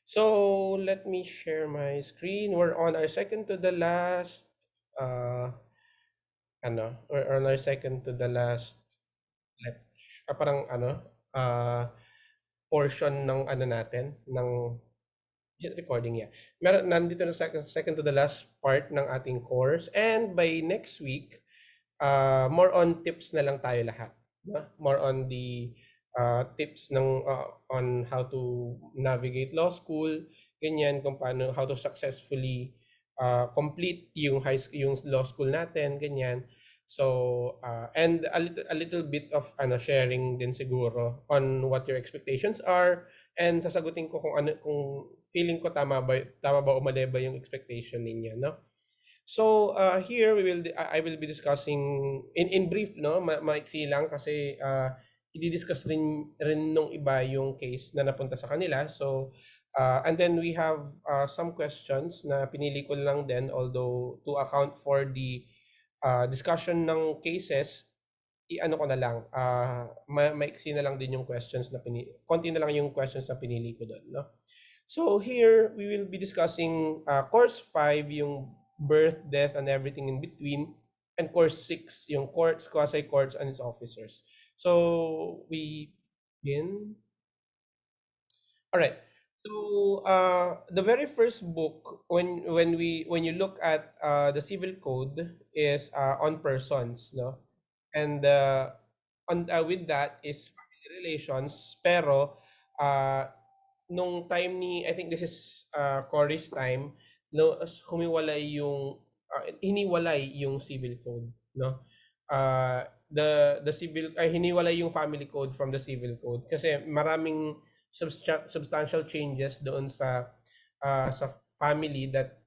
So let me share my screen. We're on our second to the last uh we're on our second to the last parang portion ng natin ng recording, yeah. Nandito na second to the last part ng ating course, and by next week more on tips na lang tayo lahat, no? More on the tips ng on how to navigate law school, ganyan, kung paano, how to successfully complete yung yung law school natin, ganyan. So and a little bit of sharing din siguro on what your expectations are, and sasagutin ko kung kung feeling ko tama ba o mali ba yung expectation ninyo, no? So here I will be discussing in brief, no, maiksi lang kasi i-discuss rin nung iba yung case na napunta sa kanila. So and then we have some questions na pinili ko lang din, although to account for the discussion ng cases, i-ano ko na lang, maiksi na lang din yung questions na konti na lang yung questions na pinili ko doon, no? So here we will be discussing course 5, yung birth, death, and everything in between, and course 6, yung courts, quasi-courts, and its officers. So we begin. All right. So the very first book when you look at the civil code is on persons, no, and on with that is family relations. Pero nung time ni, I think this is Cory's time, no, hiniwalay yung civil code, no. The civil ay hiniwalay yung family code from the civil code kasi maraming substantial changes doon sa family that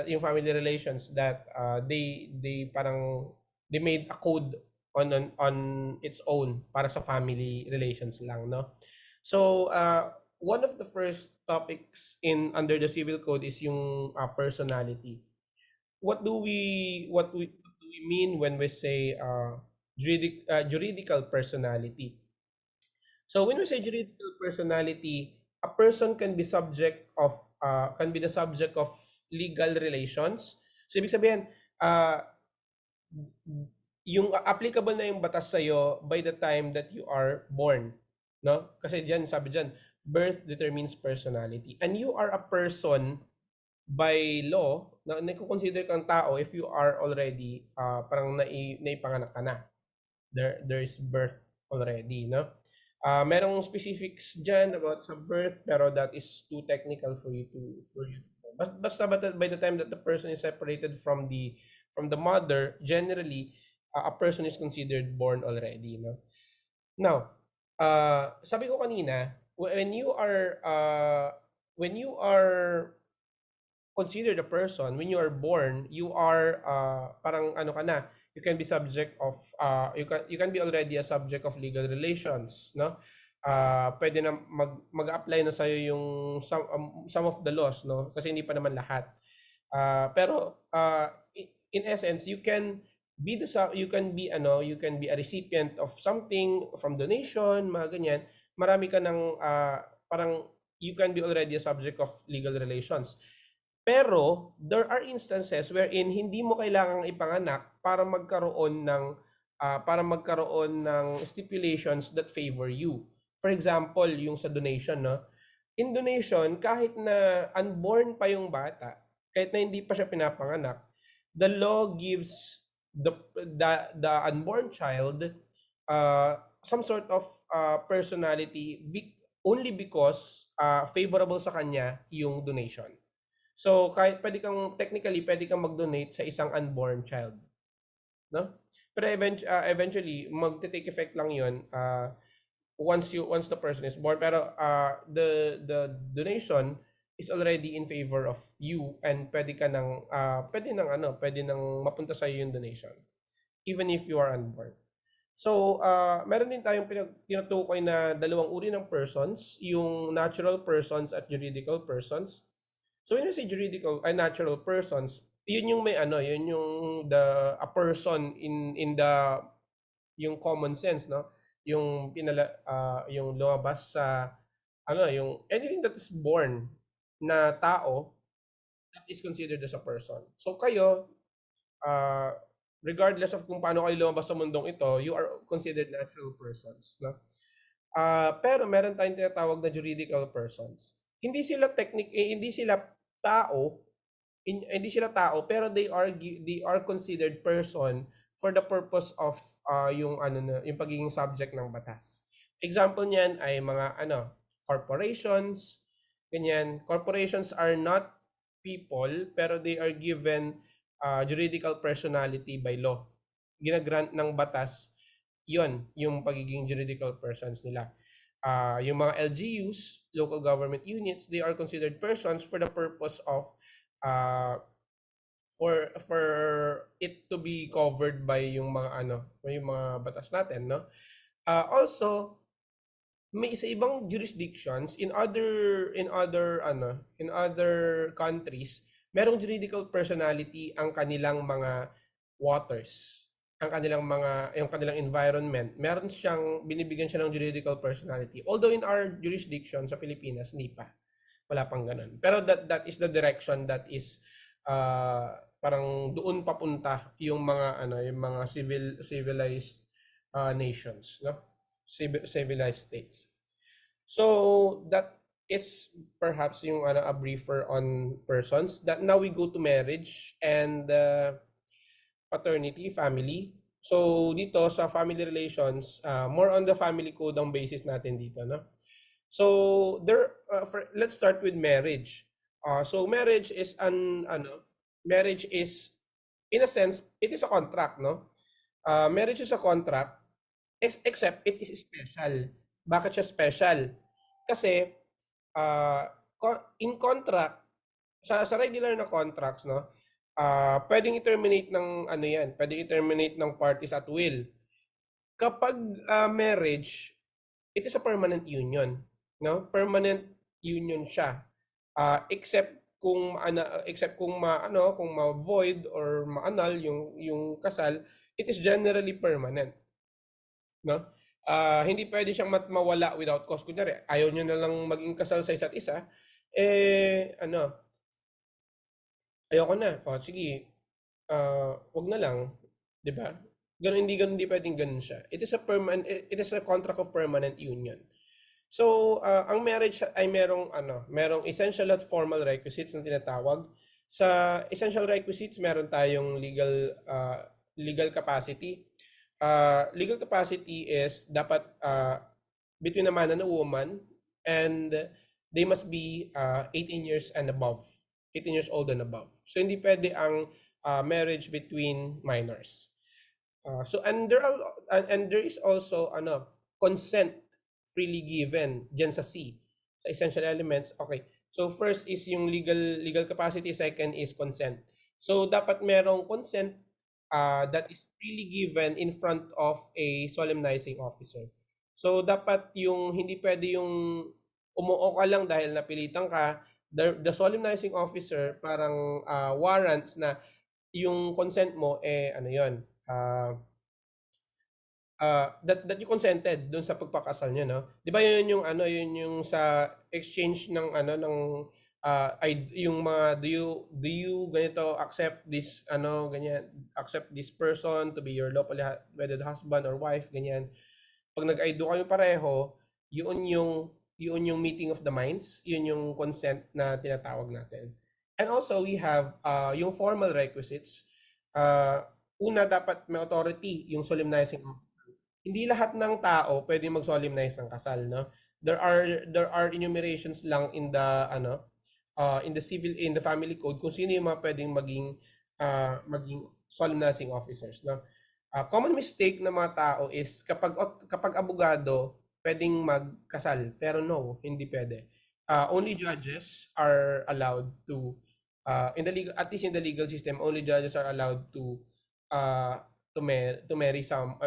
yung family relations that they parang they made a code on its own para sa family relations lang, no. So one of the first topics in under the civil code is yung personality. What do we mean when we say juridical personality? So when we say juridical personality, a person can be the subject of legal relations. So ibig sabihin, uh, yung applicable na yung batas sa by the time that you are born, no? Kasi diyan sabi diyan, birth determines personality. And you are a person by law na consider kang tao if you are already parang naipanganak ka na. There is birth already, no? Merong specifics dyan about sa birth, pero that is too technical for you. Basta by the time that the person is separated from the mother, generally a person is considered born already, no? Now, sabi ko kanina, when you are considered a person, when you are born, you are parang ano ka na, you can be subject of you can be already a subject of legal relations, no? Pwede na mag-apply na sa yung some of the laws, no? Kasi hindi pa naman lahat. Pero in essence, you can be a recipient of something from donation, mga ganyan. Marami ka ng parang you can be already a subject of legal relations. Pero there are instances wherein hindi mo kailangang ipanganak para magkaroon ng stipulations that favor you. For example, yung sa donation, no? In donation, kahit na unborn pa yung bata, kahit na hindi pa siya pinapanganak, the law gives the unborn child some sort of personality only because favorable sa kanya yung donation. So kahit pwede kang mag-donate sa isang unborn child, no? Pero eventually magte-take effect lang 'yon once the person is born, pero the donation is already in favor of you, and pwede nang mapunta sa yung donation even if you are unborn. So meron din tayong tinutukoy na dalawang uri ng persons, yung natural persons at juridical persons. So when you say juridical ay natural persons, yun yung yun yung a person in the yung common sense, no? Yung lumabas yung anything that is born na tao, that is considered as a person. So kayo, uh, regardless of kung paano kayo lumabas sa mundong ito, you are considered natural persons, no? Pero meron tayong tinatawag na juridical persons. Hindi sila tao, hindi sila tao, pero they are considered person for the purpose of yung pagiging subject ng batas. Example niyan ay mga corporations, ganyan. Corporations are not people, pero they are given juridical personality by law. Ginagrant ng batas yon yung pagiging juridical persons nila. Yung mga LGUs, local government units, they are considered persons for the purpose of uh, for it to be covered by yung mga batas natin, no? Also, may sa ibang jurisdictions in other countries, merong juridical personality ang kanilang mga waters, ang kanilang yung kanilang environment. Meron siyang binibigyan siya ng juridical personality. Although in our jurisdiction sa Pilipinas, hindi pa. Wala pang ganun. Pero that is the direction that is parang doon papunta yung mga civilized nations, no? Civilized states. So that is perhaps yung a briefer on persons. That now we go to marriage and paternity, family. So dito sa family relations, more on the family code ang basis natin dito, no? So let's start with marriage. So marriage is in a sense it is a contract, no? Marriage is a contract except it is special. Bakit siya special? Kasi in contract sa regular na contracts, no? Pwedeng i-terminate ng pwedeng i-terminate ng parties at will. Kapag marriage, it is a permanent union, no? Permanent union siya. Except kung ma-void or ma-annul yung kasal, it is generally permanent, no? Hindi pwede siyang mawala without cause. Kunyari, ayaw nyo na lang maging kasal sa isa't isa, ayoko na. Sige, wag na lang, 'di ba? Hindi pwedeng ganun siya. It is a contract of permanent union. So, ang marriage ay merong essential at formal requisites na tinatawag. Sa essential requisites, meron tayong legal capacity. Legal capacity is dapat between a man and a woman, and they must be 18 years and above. 18 years old and above. So hindi pwede ang marriage between minors. And there is also consent freely given diyan sa C, sa essential elements. Okay. So first is yung legal capacity, second is consent. So dapat merong consent that is freely given in front of a solemnizing officer. So dapat yung hindi pwede yung umuo ka lang dahil napilitan ka. The solemnizing officer parang warrants na yung consent mo yon, that you consented doon sa pagpakasal niyo, no? 'Di ba yun yung sa exchange ng yung mga do you ganito accept this ganyan, accept this person to be your lawfully wedded husband or wife, ganyan. Pag nag-I do kayo pareho, yun yung meeting of the minds, yun yung consent na tinatawag natin. And also we have yung formal requisites. Una, dapat may authority yung solemnizing officer. Hindi lahat ng tao pwedeng mag-solemnize ng kasal, no? There are enumerations lang in the family code kung sino yung mga pwedeng maging solemnizing officers, no? Common mistake ng mga tao is kapag abogado pwedeng magkasal, pero no, hindi pwede. Only judges are allowed to at least in the legal system, only judges are allowed to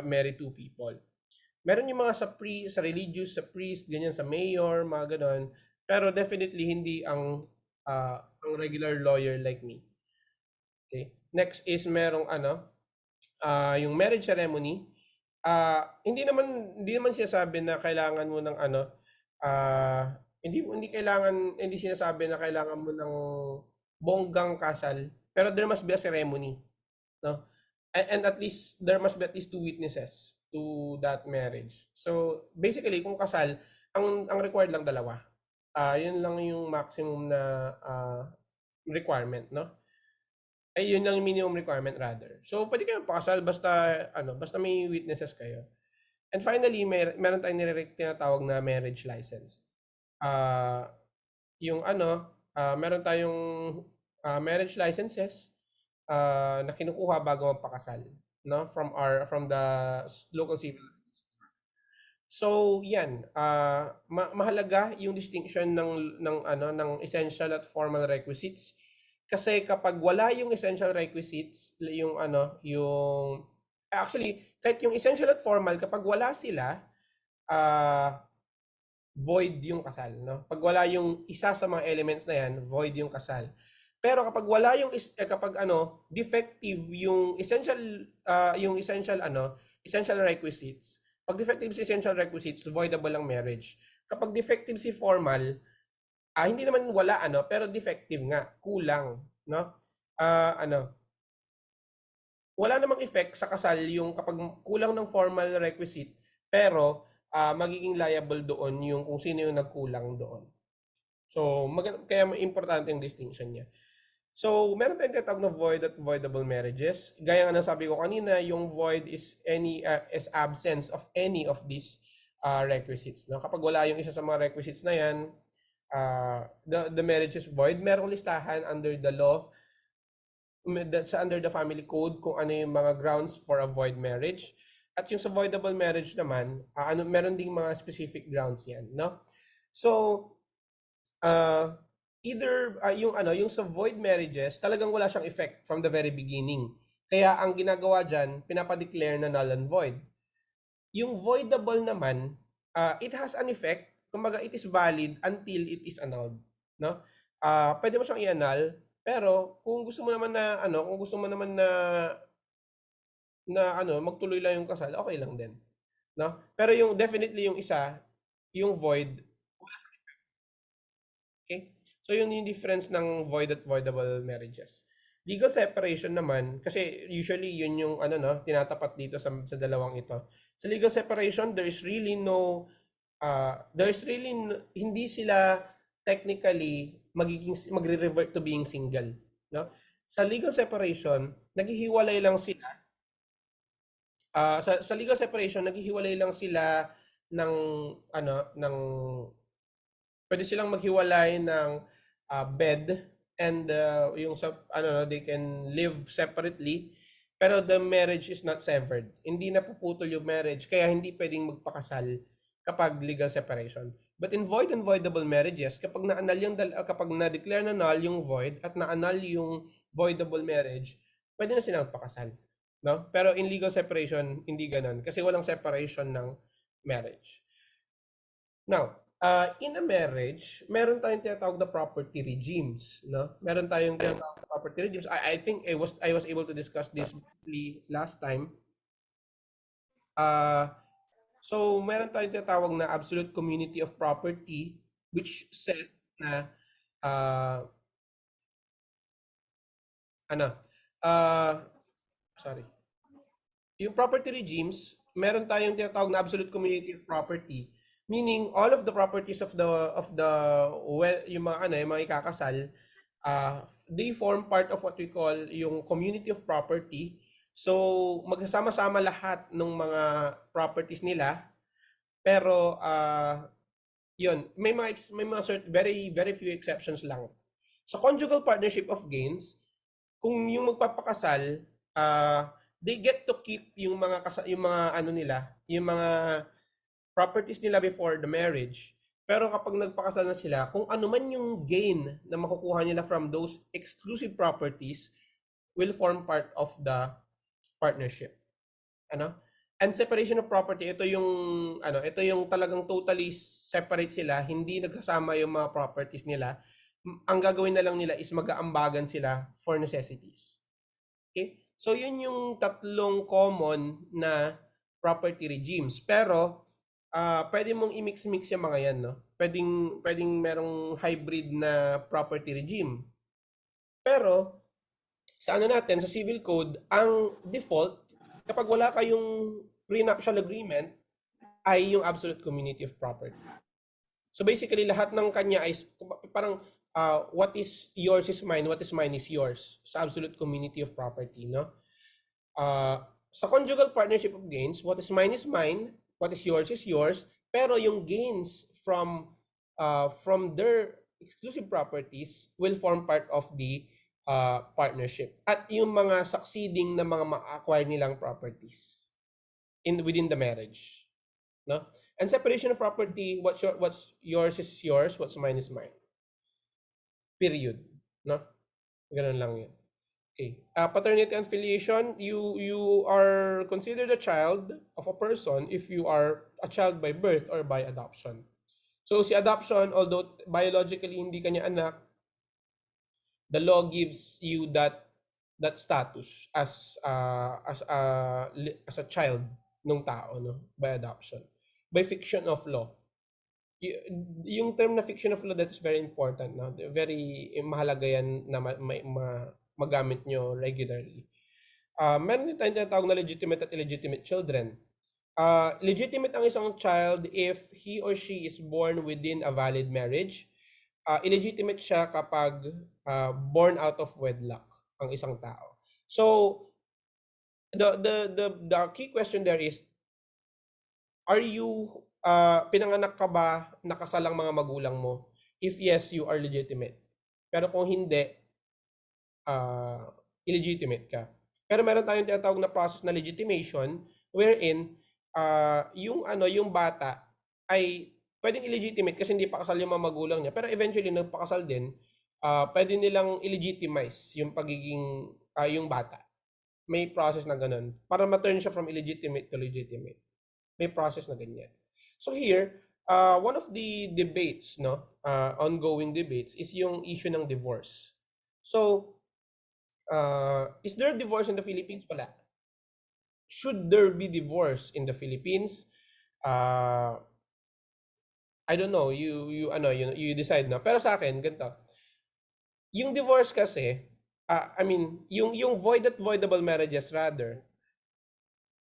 marry two people. Meron yung mga sa religious, sa priest, ganyan, sa mayor, mga ganon. Pero definitely hindi ang regular lawyer like me. Okay. Next is merong yung marriage ceremony. Hindi naman siya sabi na kailangan mo ng Hindi kailangan, hindi sinasabi na kailangan mo ng bonggang kasal, pero there must be a ceremony, no? And at least there must be at least two witnesses to that marriage. So basically, kung kasal, ang required lang dalawa. Yun lang yung maximum na requirement, no? Ay, yun lang yung minimum requirement rather. So pwede kayong pakasal basta basta may witnesses kayo. And finally, meron tayong tinatawag na marriage license. Ah, yung meron tayong marriage licenses na kinukuha bago magpakasal, no? From the local civil. So, yan, mahalaga yung distinction ng essential at formal requisites. Kasi kapag wala yung essential requisites, yung actually kahit yung essential at formal kapag wala sila, ah void yung kasal, no? Pag wala yung isa sa mga elements na yan, void yung kasal. Pero kapag wala yung kapag defective yung essential requisites. Pag defective si essential requisites, voidable ang marriage. Kapag defective si formal, hindi naman wala pero defective nga, kulang, no? Ah, ano, Wala namang effect sa kasal yung kapag kulang ng formal requisite, pero magiging liable doon yung kung sino yung nagkulang doon. So, kaya importante yung distinction niya. So, meron tayong tinatawag na void at voidable marriages. Gaya nga ng sabi ko kanina, yung void is absence of any of these requisites. No? Kapag wala yung isa sa mga requisites na yan, the marriage is void. Merong listahan under the law, under the family code, kung ano yung mga grounds for a void marriage. At yung sa voidable marriage naman, meron ding mga specific grounds yan, no? So, uh, either yung sa void marriages, talagang wala siyang effect from the very beginning. Kaya ang ginagawa diyan, pinapa-declare na null and void. Yung voidable naman, it has an effect, kumbaga it is valid until it is annulled, no? Pwede mo siyang i-annul, pero kung gusto mo naman na kung gusto mo naman na magtuloy lang yung kasal, okay lang din, no? Pero yung definitely yung isa, yung void. Okay? So yun yung difference ng void at voidable marriages. Legal separation naman, kasi usually yun yung tinatapat dito sa dalawang ito. Sa legal separation, hindi sila technically magre-revert to being single, no? Sa legal separation, naghihiwalay lang sila. Sa legal separation, naghihiwalay lang sila ng ng pwede silang maghiwalay ng bed, and yung sa they can live separately, pero the marriage is not severed. Hindi na puputol yung marriage, kaya hindi pwedeng magpakasal kapag legal separation. But in void and voidable marriages, kapag na-declare na null yung void at na-annul yung voidable marriage, pwede na silang magpakasal, no? Pero in legal separation, hindi ganoon kasi walang separation ng marriage. Now, in a marriage, meron tayong tinatawag na property regimes, no? Meron tayong tinatawag na property regimes. I think I was able to discuss this briefly last time. Uh, so meron tayong tinatawag na absolute community of property, which says na uh, ano, uh, sorry. Yung property regimes, meron tayong tinatawag na absolute community of property, meaning all of the properties of the yung mga yung mga ikakasal, they form part of what we call yung community of property. So magsasama-sama lahat ng mga properties nila, pero yun, very very few exceptions lang. Sa conjugal partnership of gains, kung yung magpapakasal, they get to keep yung mga nila, yung mga properties nila before the marriage. Pero kapag nagpakasal na sila, kung ano man yung gain na makukuha nila from those exclusive properties will form part of the partnership. Ano? And separation of property, ito yung talagang totally separate sila, hindi nagsasama yung mga properties nila. Ang gagawin na lang nila is mag-aambagan sila for necessities. Okay? So yun yung tatlong common na property regimes. Pero pwede mong i-mix-mix yung mga yan, no? Pwedeng merong hybrid na property regime. Pero, sa ano natin, sa civil code, ang default, kapag wala kayong prenuptial agreement, ay yung absolute community of property. So basically, lahat ng kanya ay parang what is yours is mine, what is mine is yours sa absolute community of property, no? Sa conjugal partnership of gains, what is mine, what is yours, pero yung gains from their exclusive properties will form part of the partnership. At yung mga succeeding na mga ma-acquire nilang properties within the marriage, no? And separation of property, what's yours is yours, what's mine is mine. Period, no? Ganun lang 'yun. Okay. Paternity and filiation, you are considered a child of a person if you are a child by birth or by adoption. So si adoption, although biologically hindi kanya anak, the law gives you that status as a child ng tao, no, by adoption, by fiction of law. Yung term na fiction of law, that's very important, no, very mahalaga yan na magamit nyo regularly. Meron din tayong tinatawag na legitimate at illegitimate children. Legitimate ang isang child if he or she is born within a valid marriage. Illegitimate siya kapag born out of wedlock ang isang tao. So the key question there is, are you pinanganak ka ba nakasal ang mga magulang mo? If yes, you are legitimate. Pero kung hindi, illegitimate ka. Pero meron tayong tinatawag na process na legitimation wherein yung bata ay pwedeng illegitimate kasi hindi pa kasal yung mga magulang niya, pero eventually nagpakasal din, pwede nilang illegitimize yung pagiging yung bata. May process na ganun para ma-turn siya from illegitimate to legitimate. May process na ganyan. So here, one of the debates, no, ongoing debates is yung issue ng divorce. So, is there divorce in the Philippines? Wala. Should there be divorce in the Philippines? Uh, I don't know. You decide na. Pero sa akin, ganito. Yung divorce kasi, I mean, yung void at voidable marriages rather,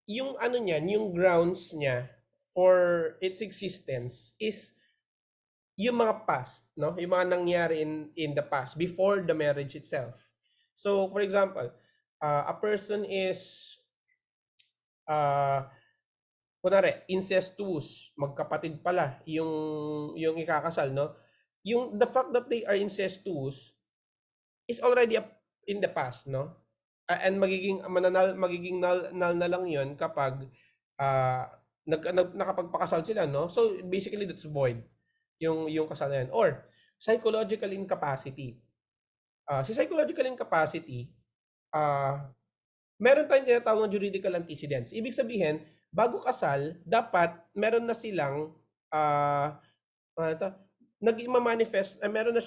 yung ano niyan, yung grounds niya for its existence is yung mga past, no? Yung mga nangyari in the past before the marriage itself. So, for example, a person is kunwari, incestuous, magkapatid pala yung ikakasal, no? Yung the fact that they are incestuous is already in the past, no? And magiging null na lang 'yon kapag nakapagpakasal sila, no? So basically that's void yung kasal na yan. Or psychological incapacity. Si psychological incapacity, meron tayong tinatawag na juridical antecedents. Ibig sabihin, bago kasal, dapat meron na silang ano to, nag-manifest, meron na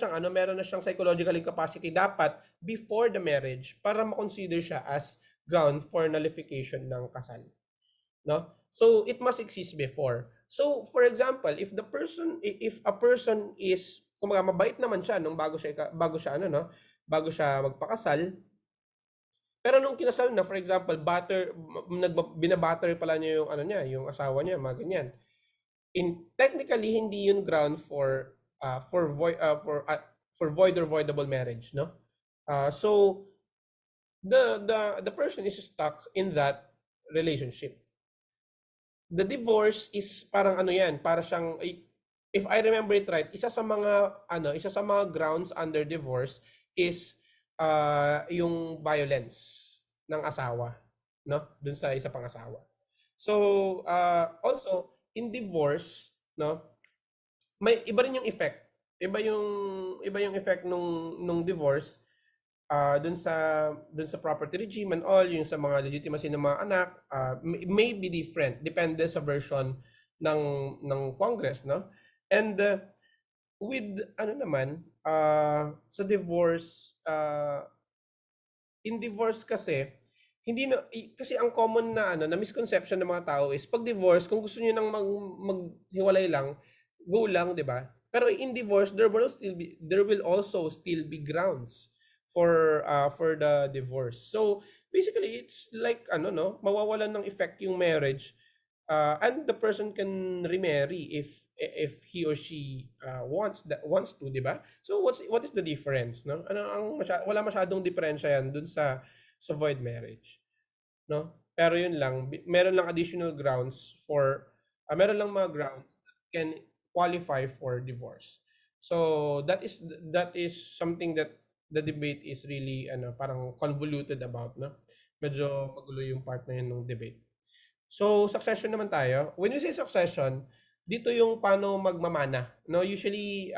siyang psychological incapacity dapat before the marriage para ma-consider siya as ground for nullification ng kasal, no? So it must exist before. So for example, if a person is kumaga mabait naman siya nung bago siya bago siya magpakasal, pero nung kinasal na, for example, binabatter pala niya yung yung asawa niya, mga ganyan. Technically hindi yun ground for void or voidable marriage, no? So the person is stuck in that relationship. The divorce is parang para siyang, if I remember it right, isa sa mga grounds under divorce is yung violence ng asawa, no? Dun sa isa pang asawa. So, also in divorce, no, may iba rin yung effect. Iba yung effect nung divorce dun sa property regime and all, yung sa mga legitimacy ng mga anak, may be different depende sa version ng Congress, no? And with sa divorce, in divorce kasi hindi na kasi ang common na ano na misconception ng mga tao is pag divorce kung gusto niyo nang maghiwalay lang, go lang, 'di ba? Pero in divorce there will also still be grounds for the divorce. So basically it's like ano no, mawawalan ng effect yung marriage, and the person can remarry if he or she wants to, 'di ba? So what is the difference, no? Ano ang wala masyadong diferensya yan dun sa void marriage, no? Pero yun lang, meron lang additional grounds meron lang mga grounds that can qualify for divorce. So that is something that the debate is really ano parang convoluted about, no? Medyo magulo yung part na yun ng debate. So succession naman tayo. When we say succession, dito yung paano magmamana, no? Usually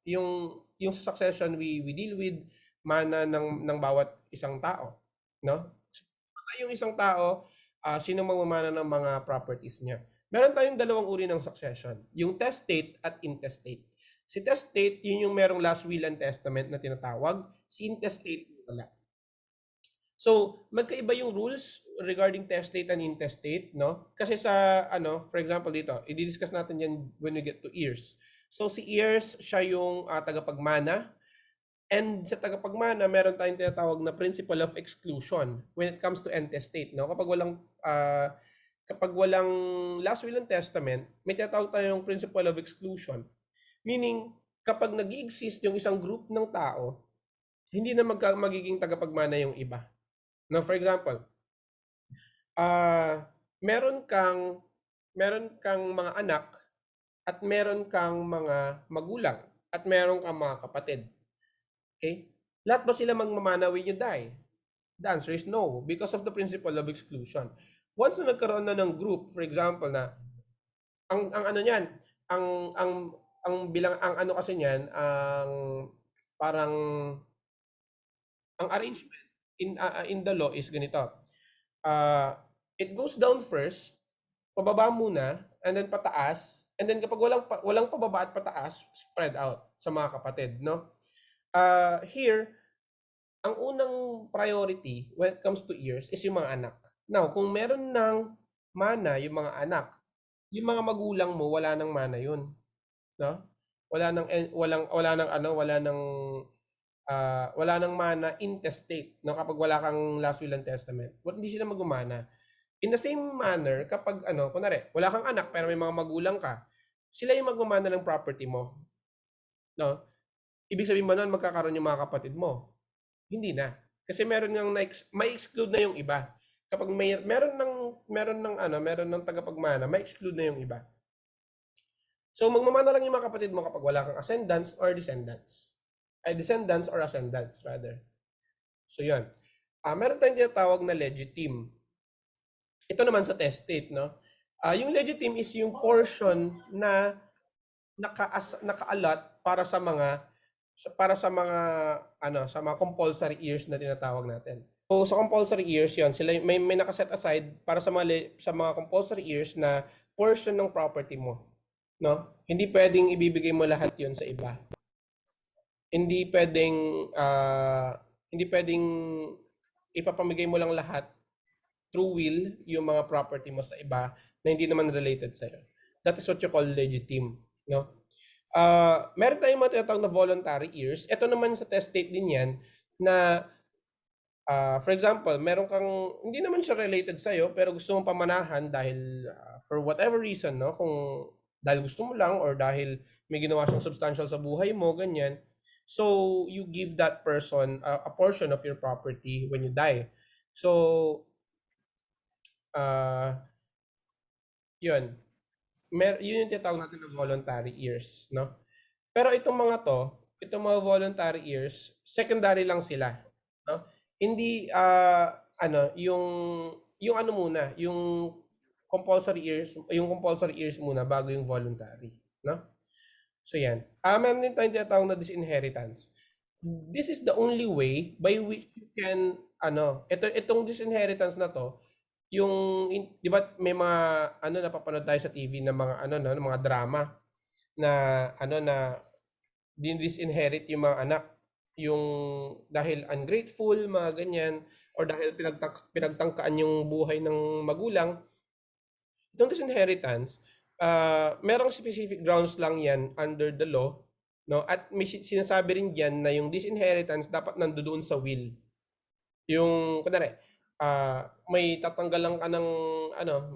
yung sa succession we deal with mana ng bawat isang tao, no? Yung isang tao, sino magmamana ng mga properties niya. Meron tayong dalawang uri ng succession, yung testate at intestate. Si testate, yun yung merong last will and testament na tinatawag. Si intestate, wala. So, magkaiba yung rules regarding testate and intestate, no? Kasi sa, ano, for example dito, i-discuss natin yan when we get to heirs. So, si heirs, siya yung tagapagmana. And sa tagapagmana, meron tayong tinatawag na principle of exclusion when it comes to intestate, no? Kapag walang last will and testament, may tinatawag tayong principle of exclusion. Meaning, kapag nag-exist yung isang group ng tao, hindi na magiging tagapagmana yung iba. Now, for example, meron kang mga anak at meron kang mga magulang at meron kang mga kapatid. Okay? Lahat ba sila magmamana when you die? The answer is no, because of the principle of exclusion. Once na nagkaroon na ng group, for example, na ang ano niyan, ang ang ang bilang ang ano kasi niyan, ang parang ang arrangement in the law is ganito. It goes down first, pababa muna, and then pataas, and then kapag walang pababa at pataas, spread out sa mga kapatid, no? Here, ang unang priority when it comes to heirs is yung mga anak. Now, kung meron ng mana yung mga anak, yung mga magulang mo wala nang mana yun, no? Wala nang mana intestate, no, kapag wala kang last will and testament. Hindi sila magmamana. In the same manner, kapag ano, kunwari, wala kang anak pero may mga magulang ka, sila yung magmamana ng property mo, no? Ibig sabihin ba nun magkakaroon yung mga kapatid mo? Hindi na. Kasi meron ngang may exclude na yung iba. Kapag meron ng tagapagmana, may exclude na yung iba. So magmamana lang yung mga kapatid mo kapag wala kang ascendants or descendants. Descendants or ascendants rather. So yun. Meron tayong tinatawag na legitime. Ito naman sa testate, no? Yung legitime is yung portion na naka-allot sa mga compulsory years na tinatawag natin. So sa compulsory years 'yon, sila may naka-set aside para sa mga compulsory years na portion ng property mo, no? Hindi pwedeng ibibigay mo lahat 'yon sa iba. Hindi pwedeng hindi pwedeng ipapamigay mo lang lahat through will yung mga property mo sa iba na hindi naman related sa iyo. That is what you call legitimate, no? Meron tayong mga tinatawag na voluntary heirs. Ito naman sa testate din yan na for example, meron kang hindi naman siya related sa iyo pero gusto mong pamanahan dahil for whatever reason, no? Kung dahil gusto mo lang or dahil may ginawa siyang substantial sa buhay mo, ganyan. So, you give that person a portion of your property when you die. So, yun. Yun yung tinatawag natin na voluntary heirs, no? Pero itong mga voluntary heirs, secondary lang sila, no? Hindi yung ano muna, yung compulsory heirs muna bago yung voluntary, no? So yan. Meron din tayong tinatawag na disinheritance. This is the only way by which you can itong disinheritance na to, yung 'di ba may mga napapanood tayo sa TV na mga ng mga drama na na disinherit yung mga anak yung dahil ungrateful, mga ganyan. or dahil pinagtangkaan yung buhay ng magulang, itong disinheritance, merong specific grounds lang yan under the law, no? At may sinasabi rin diyan na yung disinheritance dapat nandoon sa will. Yung kunwari, may tatanggalan ka ng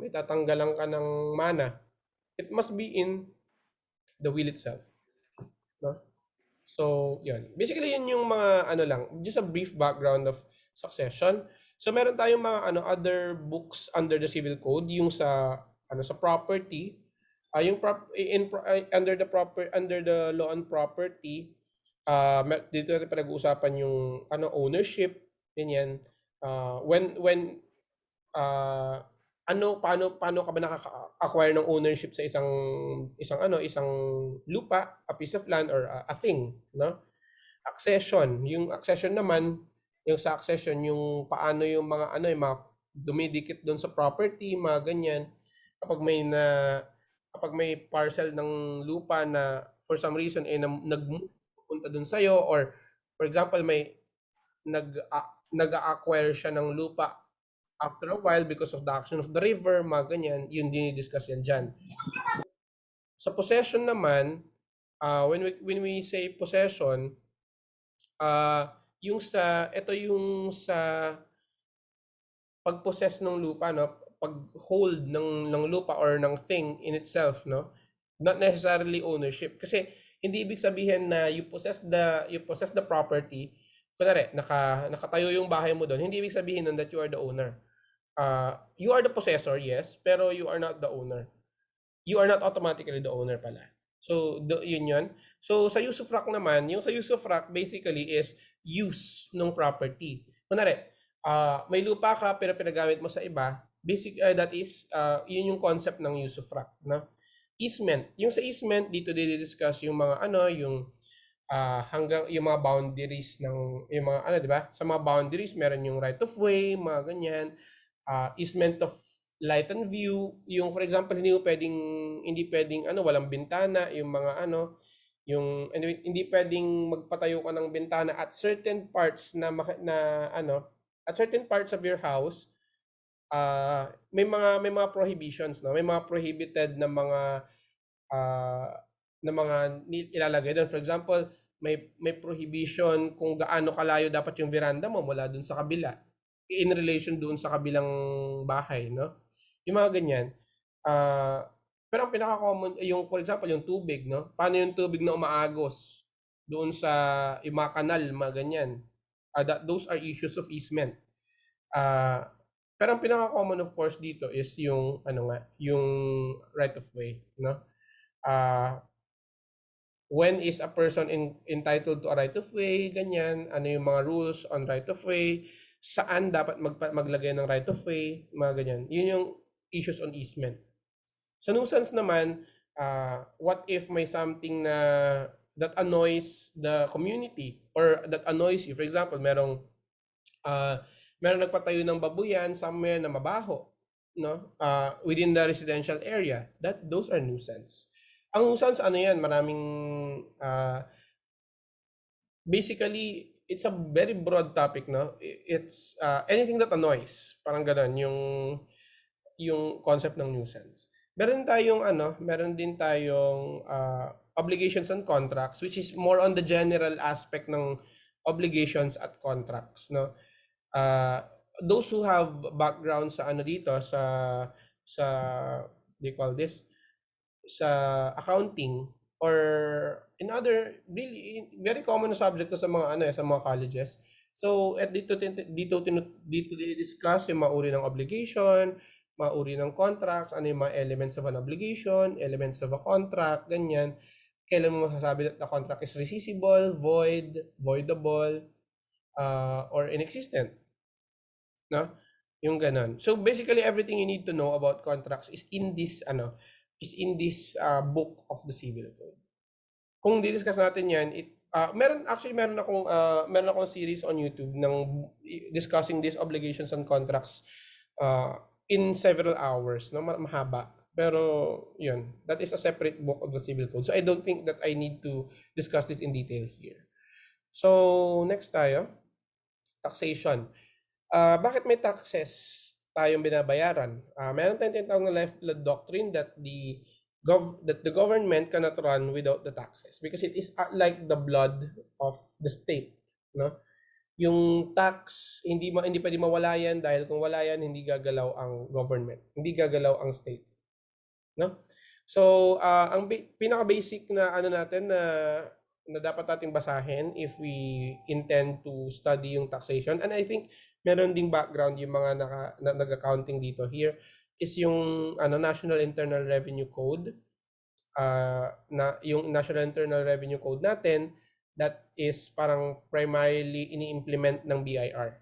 may tatanggalan ka ng mana. It must be in the will itself, no? So, yun. Basically, yun yung mga lang, just a brief background of succession. So, meron tayong mga other books under the civil code, yung sa sa property, yung under the law on property, dito natin pinag-uusapan yung ownership, ganyan. When ah, paano ka ba nakaka-acquire ng ownership sa isang lupa, a piece of land or a thing, no? Accession, yung accession naman, yung sa accession yung paano yung mga yung mga dumidikit doon sa property, mga ganyan. Kapag may na kapag may parcel ng lupa na for some reason nagpunta doon sa iyo, or for example may nag-acquire siya ng lupa after a while because of the action of the river, mga ganyan, yun dinidiscuss yan dyan. Sa possession naman, when we say possession, yung sa pag-possess ng lupa, no? Pag-hold ng lupa or ng thing in itself, no? Not necessarily ownership. Kasi hindi ibig sabihin na you possess the property. Kunwari, nakatayo yung bahay mo doon, hindi ibig sabihin nun that you are the owner. You are the possessor, yes, pero you are not the owner. You are not automatically the owner pala. So, yun. So, sa use of rock naman, yung sa use of rock basically is use ng property. Kunwari, may lupa ka pero pinagamit mo sa iba, that is, yun yung concept ng use of rock. No? Easement. Yung sa easement, dito discuss yung mga yung hanggang yung mga boundaries ng yung mga di ba? Sa mga boundaries, meron yung right of way, mga ganyan. Easement of light and view, yung for example hindi pwedeng walang bintana, yung mga yung hindi pwedeng magpatayo ka ng bintana at certain parts at certain parts of your house. May mga prohibitions, no? May mga prohibited na mga ilalagay doon. For example, may prohibition kung gaano kalayo dapat yung veranda mo mula doon sa kabila in relation doon sa kabilang bahay, no? Yung mga ganyan. Pero ang pinaka-common, yung for example, yung tubig, no? Paano yung tubig na umaagos doon sa yung mga kanal, mga ganyan. Those are issues of easement. Pero ang pinaka-common of course dito is yung yung right of way, no? When is a person entitled to a right of way, ganyan, ano yung mga rules on right of way, saan dapat maglagay ng right of way, mga ganyan. Yun yung issues on easement. Sa nuisance naman, what if may something that annoys the community or that annoys you? For example, merong nagpatayo ng babuyan somewhere na mabaho, no? Within the residential area. Those are nuisance. Ang nuisance yan, maraming basically it's a very broad topic, no? It's anything that annoys, parang ganoon yung concept ng nuisance. Meron din tayong obligations and contracts, which is more on the general aspect ng obligations at contracts, no? Those who have background sa dito sa they call this sa accounting or in other really very common subject sa mga sa mga colleges. So at dito discuss yung mga uri ng obligation, mga uri ng contracts, ano yung mga elements of an obligation, elements of a contract, ganyan. Kailan mo masasabi that the contract is rescissible, void, voidable, or inexistent, no? Yung ganon. So basically everything you need to know about contracts is in this book of the civil code. Kung di-discuss natin yan, meron akong series on YouTube ng discussing these obligations and contracts in several hours, no? Mahaba. Pero yun, that is a separate book of the civil code. So I don't think that I need to discuss this in detail here. So next tayo, taxation. Bakit may taxes tayong binabayaran? Meron tayong tinatawag na lifeblood doctrine that the government cannot run without the taxes because it is like the blood of the state, no? Yung tax, hindi pwede mawala yan dahil kung wala yan, hindi gagalaw ang government, hindi gagalaw ang state, no? So, ang pinaka-basic na ano natin na dapat nating basahin if we intend to study yung taxation, and I think meron ding background yung mga nag-accounting dito here, is yung National Internal Revenue Code. Na yung National Internal Revenue Code natin, that is parang primarily ini-implement ng BIR,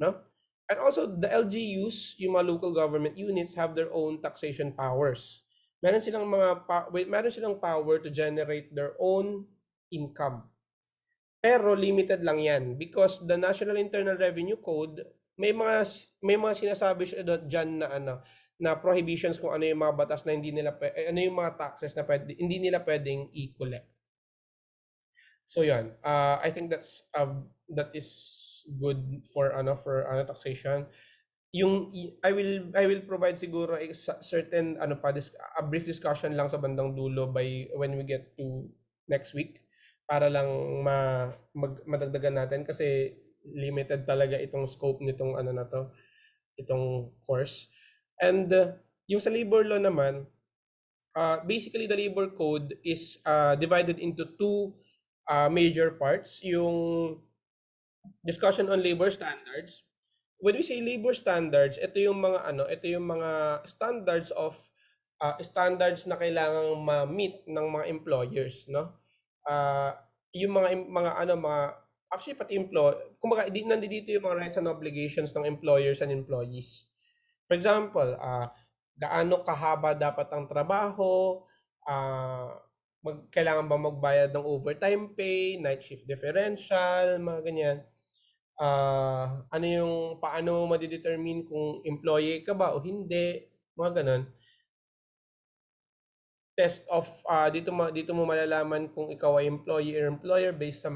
no? And also the LGUs, yung mga local government units, have their own taxation powers. Meron silang power to generate their own income. Pero limited lang 'yan because the National Internal Revenue Code may mga sinasabi siya diyan na na prohibitions kung ano yung mga batas na ano yung mga taxes na hindi nila pwedeng i-collect. So yan, I think that is good for taxation. I will provide siguro a certain a brief discussion lang sa bandang dulo by when we get to next week para lang madagdagan natin kasi limited talaga itong scope nitong itong course. And yung sa labor law naman, basically the labor code is divided into two major parts. Yung discussion on labor standards. When we say labor standards, ito yung mga standards na kailangang ma-meet ng mga employers, no? Yung mga actually pati kumbaga nandito yung mga rights and obligations ng employers and employees. For example, gaano kahaba dapat ang trabaho, kailangan ba magbayad ng overtime pay, night shift differential, mga ganyan. Paano ma-determine kung employee ka ba o hindi, mga ganun. Test of dito mo malalaman kung ikaw ay employee or employer based sa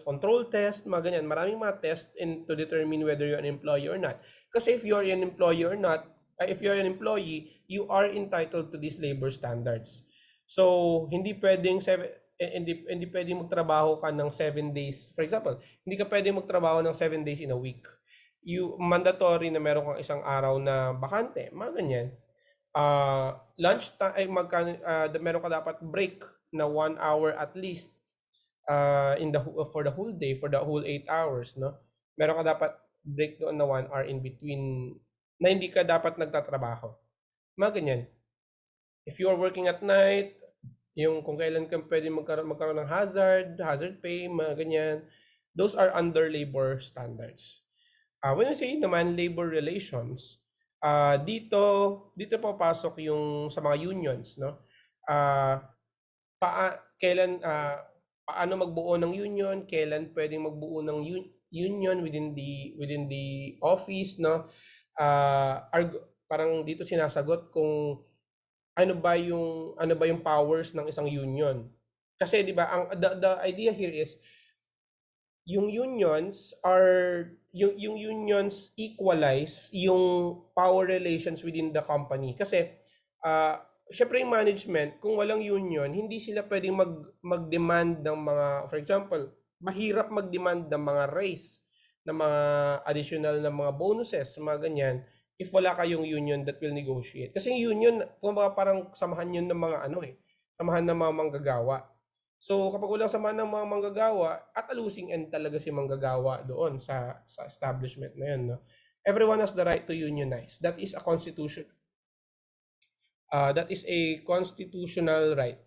control test, mga ganyan. Maraming mga test to determine whether you're an employee or not. Kasi if you're an employee or not, if you're an employee, you are entitled to these labor standards. So, hindi pwedeng magtrabaho ka ng 7 days. For example, hindi ka pwedeng magtrabaho ng 7 days in a week. Mandatory na meron kang isang araw na bakante, mga ganyan. Lunch time, meron ka dapat break na 1 hour at least for the whole day, for the whole 8 hours, no? Meron ka dapat break doon na 1 hour in between na hindi ka dapat nagtatrabaho. Mga ganyan. If you are working at night, yung kung kailan ka pwede magkaroon ng hazard pay, mga ganyan, those are under labor standards. When we say naman labor relations, dito papasok yung sa mga unions, no? Paano magbuo ng union, kailan pwedeng magbuo ng union within the office, no? Parang dito sinasagot kung ano ba yung powers ng isang union. Kasi 'di ba, the idea here is yung unions equalize yung power relations within the company. Kasi syempre yung management, kung walang union, hindi sila pwedeng mag-demand ng mga, for example, mahirap mag-demand ng mga raise, ng mga additional na mga bonuses, mga ganyan, if wala kayong union that will negotiate. Kasi yung union, kumbaga parang samahan yun ng mga samahan ng mga manggagawa. So kapag walang samahan ng mga manggagawa, at a losing end talaga si manggagawa doon sa establishment na yun, no? Everyone has the right to unionize. That is a constitutional right.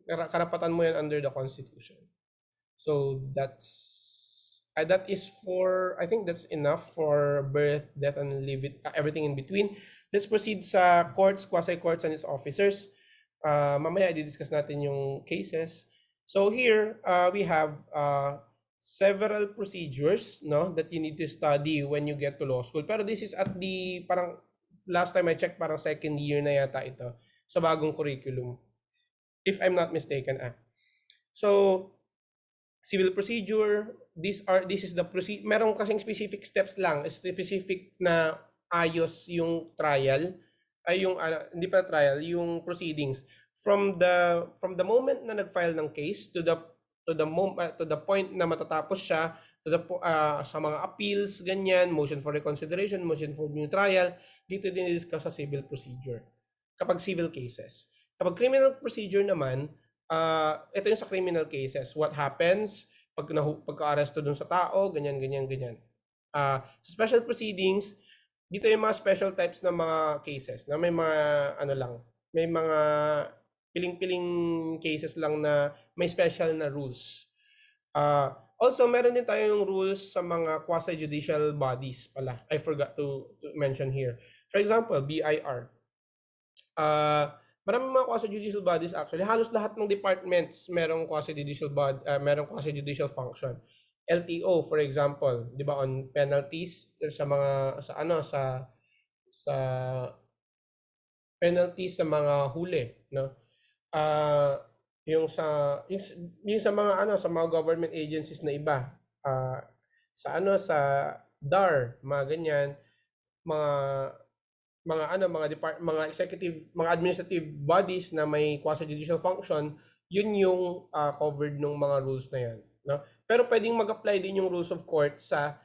Karapatan mo yan under the Constitution. So that is I think that's enough for birth, death, and everything in between. Let's proceed sa courts, quasi-courts, and its officers. Mamaya i-discuss natin yung cases. So here, we have several procedures, no, that you need to study when you get to law school. Pero this is at parang last time I checked, parang second year na yata ito sa bagong curriculum. If I'm not mistaken. So, Civil procedure, this is the procedure. Meron kasing specific steps lang, specific na ayos yung trial, ay yung hindi pa trial, yung proceedings from the moment na nag-file ng case to the point na matatapos siya, sa mga appeals, ganyan, motion for reconsideration, motion for new trial, dito din discuss sa civil procedure kapag civil cases. Kapag criminal procedure naman, ito yung sa criminal cases. What happens pagka-aresto dun sa tao, ganyan, ganyan, ganyan. Special proceedings, dito yung mga special types ng mga cases na may mga ano lang, may mga piling-piling cases lang na may special na rules. Also, meron din tayong rules sa mga quasi-judicial bodies pala. I forgot to mention here. For example, BIR. Maraming mga quasi-judicial bodies actually. Halos lahat ng departments merong quasi-judicial function. LTO, for example, 'di ba, on penalties sa mga sa penalties sa mga huli, no? Ah, yung sa mga sa mga government agencies na iba, sa DAR, mga ganyan, mga mga executive, mga administrative bodies na may quasi-judicial function, yun yung covered ng mga rules na yan, no? Pero pwedeng mag-apply din yung rules of court sa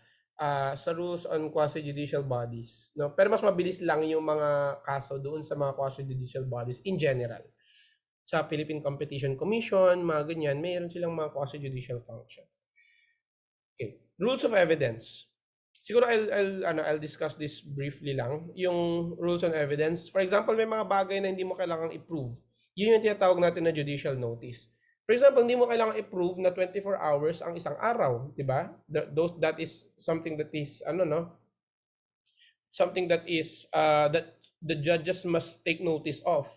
rules on quasi-judicial bodies, no? Pero mas mabilis lang yung mga kaso doon sa mga quasi-judicial bodies in general. Sa Philippine Competition Commission, mga ganyan, mayroon silang mga quasi-judicial function. Okay. Rules of evidence. Siguro I'll discuss this briefly lang, yung rules on evidence. For example, may mga bagay na hindi mo kailangang i-prove. Yun yung tinatawag natin na judicial notice. For example, hindi mo kailangang i-prove na 24 hours ang isang araw, di ba? That is something that is something that is that the judges must take notice of.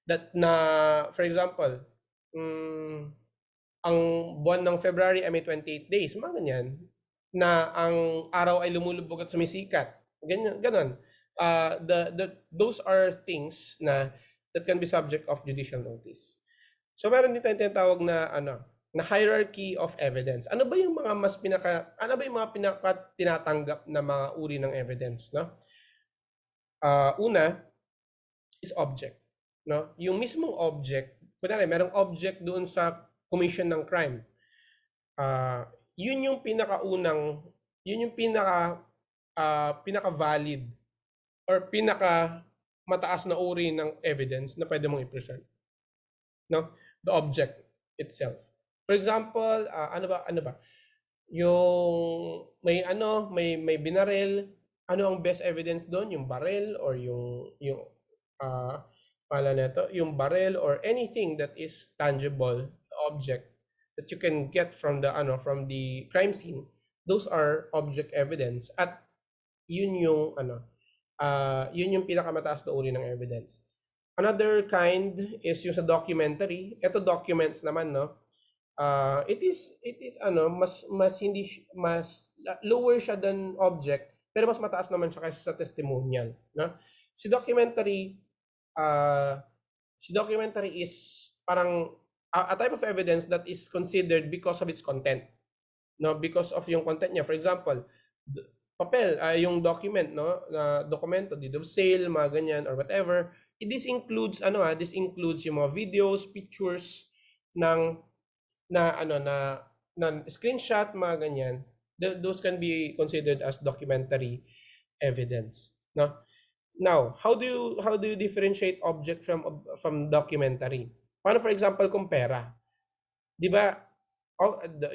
That na, for example, ang buwan ng February ay may 28 days, mga ganyan, na ang araw ay lumulubog at sumisikat. Ganyan, ganon. Those are things that can be subject of judicial notice. So meron din tayong tinatawag na hierarchy of evidence. Ano ba yung mga pinaka tinatanggap na mga uri ng evidence, no? Una is object, no? Yung mismong object, kunwari merong object doon sa commission ng crime. Yun yung pinaka valid or pinaka mataas na uri ng evidence na pwede mong i-present, no? The object itself. For example, ano ba? Yung may binaril, ano ang best evidence doon? Yung barrel or yung yung barrel or anything that is tangible object that you can get from the crime scene. Those are object evidence at yun yung pinakamataas na uri ng evidence. Another kind is yung sa documentary. Ito documents naman, no? It is mas lower siya than object, pero mas mataas naman siya kaysa sa testimonial, no? Si documentary is parang a type of evidence that is considered because of its content, no? Because of yung content niya. For example, papel, yung document, no, na dokumento, deed of sale, mga ganyan or whatever. This includes yung mga videos, pictures na screenshot, mga ganyan. Those can be considered as documentary evidence, no? Now, how do you differentiate object from documentary? Paano, for example, kung pera? 'Di ba?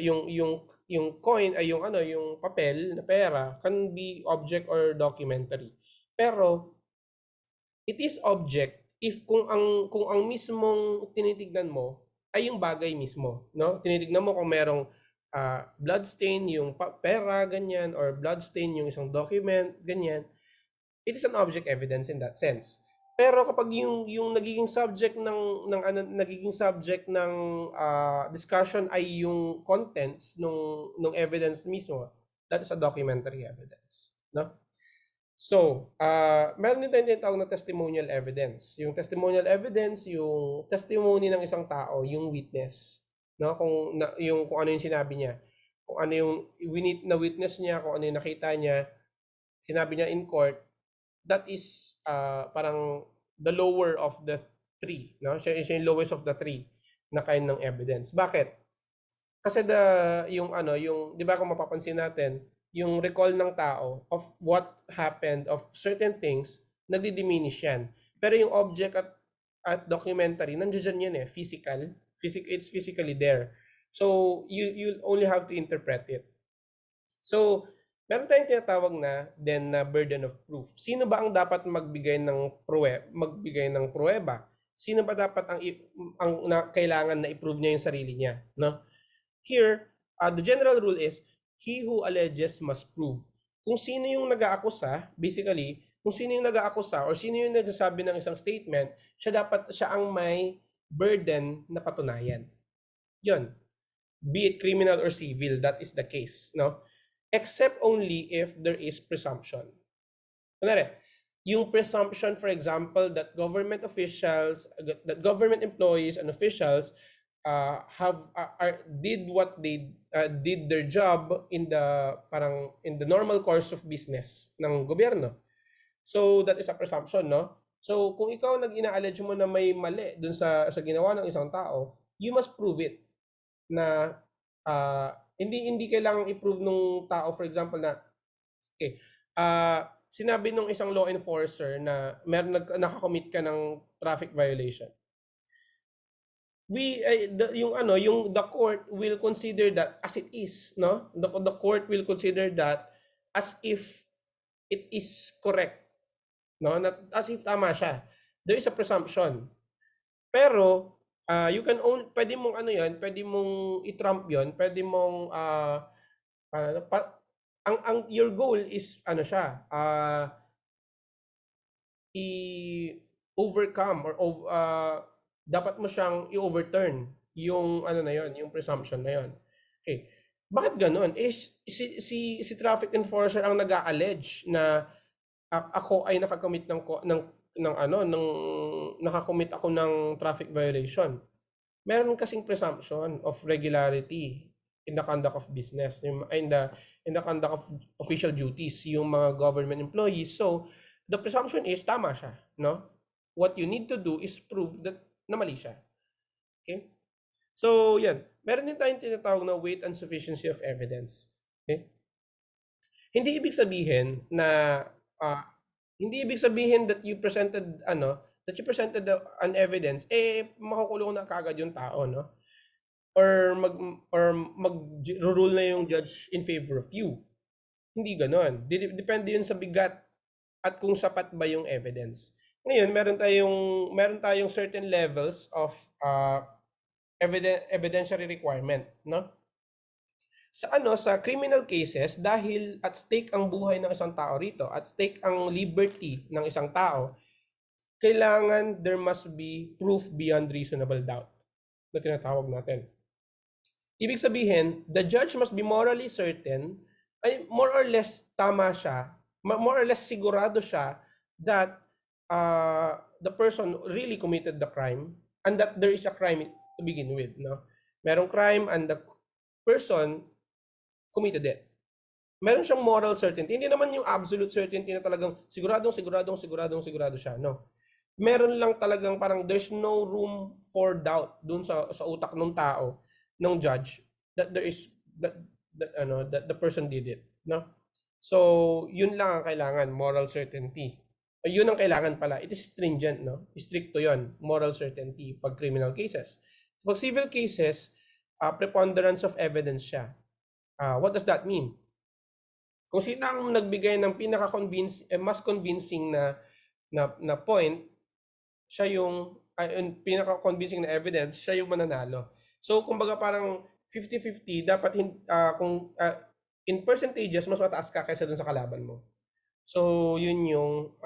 Yung coin ay yung papel na pera can be object or documentary. Pero it is object if kung ang mismong tinitignan mo ay yung bagay mismo, no? Tinitignan mo kung merong blood stain yung pera, ganyan, or blood stain yung isang document, ganyan. It is an object evidence in that sense. Pero kapag yung nagiging subject ng discussion ay yung contents nung evidence mismo, that is a documentary evidence, no? So, meron din tayong tinatawag na testimonial evidence. Yung testimonial evidence, yung testimony ng isang tao, yung witness. no? Kung ano yung sinabi niya, kung ano yung na witness niya, kung ano yung nakita niya, sinabi niya in court, that is parang the lower of the three, no? Siya yung lowest of the three na kind ng evidence. Bakit? Kasi yung 'di ba kung mapapansin natin, yung recall ng tao of what happened of certain things, nagdi-diminish yan. Pero yung object at documentary, nandiyan yan eh, it's physically there. So you only have to interpret it. So, meron tayong tinatawag na then na burden of proof. Sino ba ang dapat magbigay ng pruweba? Sino ba dapat kailangan na i-prove niya yung sarili niya, no? Here, the general rule is he who alleges must prove. Kung sino yung nag-aakusa, basically, kung sino yung nag-aakusa or sino yung nagsasabi ng isang statement, siya ang may burden na patunayan. 'Yon. Be it criminal or civil, that is the case, no? Except only if there is presumption. Kunwari, yung presumption, for example, that government employees and officials did their job in the normal course of business ng gobyerno. So that is a presumption, no? So kung ikaw nag-ina-allege mo na may mali dun sa ginawa ng isang tao, you must prove it na hindi kailangang i-prove nung tao, for example, na okay, sinabi nung isang law enforcer na nakakommit ka ng traffic violation. The court will consider that as it is, no? The court will consider that as if it is correct, no? As if tama siya. There is a presumption. Pero you can only pwede mong i-trump 'yon, pwede mong your goal is i-overcome or dapat mo siyang i-overturn yung yung presumption na yon. Okay. Bakit ganoon? Si traffic enforcer ang nag-a-allege na ako ay nakakommit nakakommit ako ng traffic violation. Meron kasing presumption of regularity in the conduct of business, in the conduct of official duties, yung mga government employees. So, the presumption is tama siya, no? What you need to do is prove that na mali siya. Okay? So, yan. Meron din tayong tinatawag na weight and sufficiency of evidence. Okay? Hindi ibig sabihin that you presented an evidence makukulong na kaagad yung tao, no? Or mag-rule na yung judge in favor of you. Hindi ganoon. Depende yun sa bigat at kung sapat ba yung evidence. Ngayon, meron tayong certain levels of evidentiary requirement, no? Sa criminal cases, dahil at stake ang buhay ng isang tao rito, at stake ang liberty ng isang tao, kailangan there must be proof beyond reasonable doubt na tinatawag natin. Ibig sabihin, the judge must be morally certain, ay more or less tama siya, more or less sigurado siya that the person really committed the crime and that there is a crime to begin with, no? Merong crime and the person committed it. Meron siyang moral certainty. Hindi naman yung absolute certainty na talagang sigurado siya, no? Meron lang talagang parang there's no room for doubt dun sa utak ng tao, ng judge, that there is that the person did it, no? So, yun lang ang kailangan, moral certainty. Yun ang kailangan pala. It is stringent, no? Stricto yun, moral certainty pag criminal cases. Pag civil cases, preponderance of evidence siya. What does that mean? Kung sino ang nagbigay ng mas convincing na point, siya yung pinaka-convincing na evidence, siya yung mananalo. So, kumbaga parang 50-50, dapat in percentages, mas mataas ka kaysa dun sa kalaban mo. So, yun yung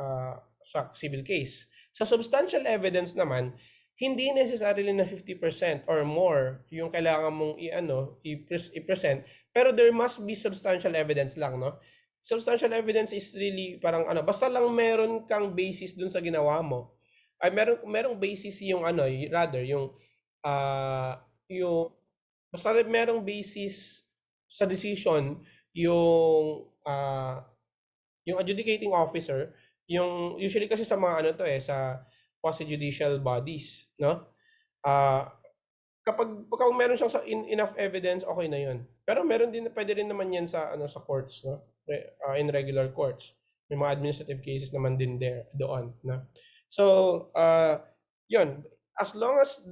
sa civil case. Sa substantial evidence naman, hindi necessarily na 50% or more yung kailangan mong i-present, pero there must be substantial evidence lang, no? Substantial evidence is really parang basta lang meron kang basis dun sa ginawa mo. Ay merong basis yung basta merong basis sa decision yung yung adjudicating officer, yung usually kasi sa mga ano to sa quasi-judicial bodies, no? Ah, kapag meron siyang enough evidence, okay na 'yun. Pero meron din pwede rin naman 'yan sa ano sa courts, no? In regular courts. May mga administrative cases naman din doon, no? So, 'yun, as long as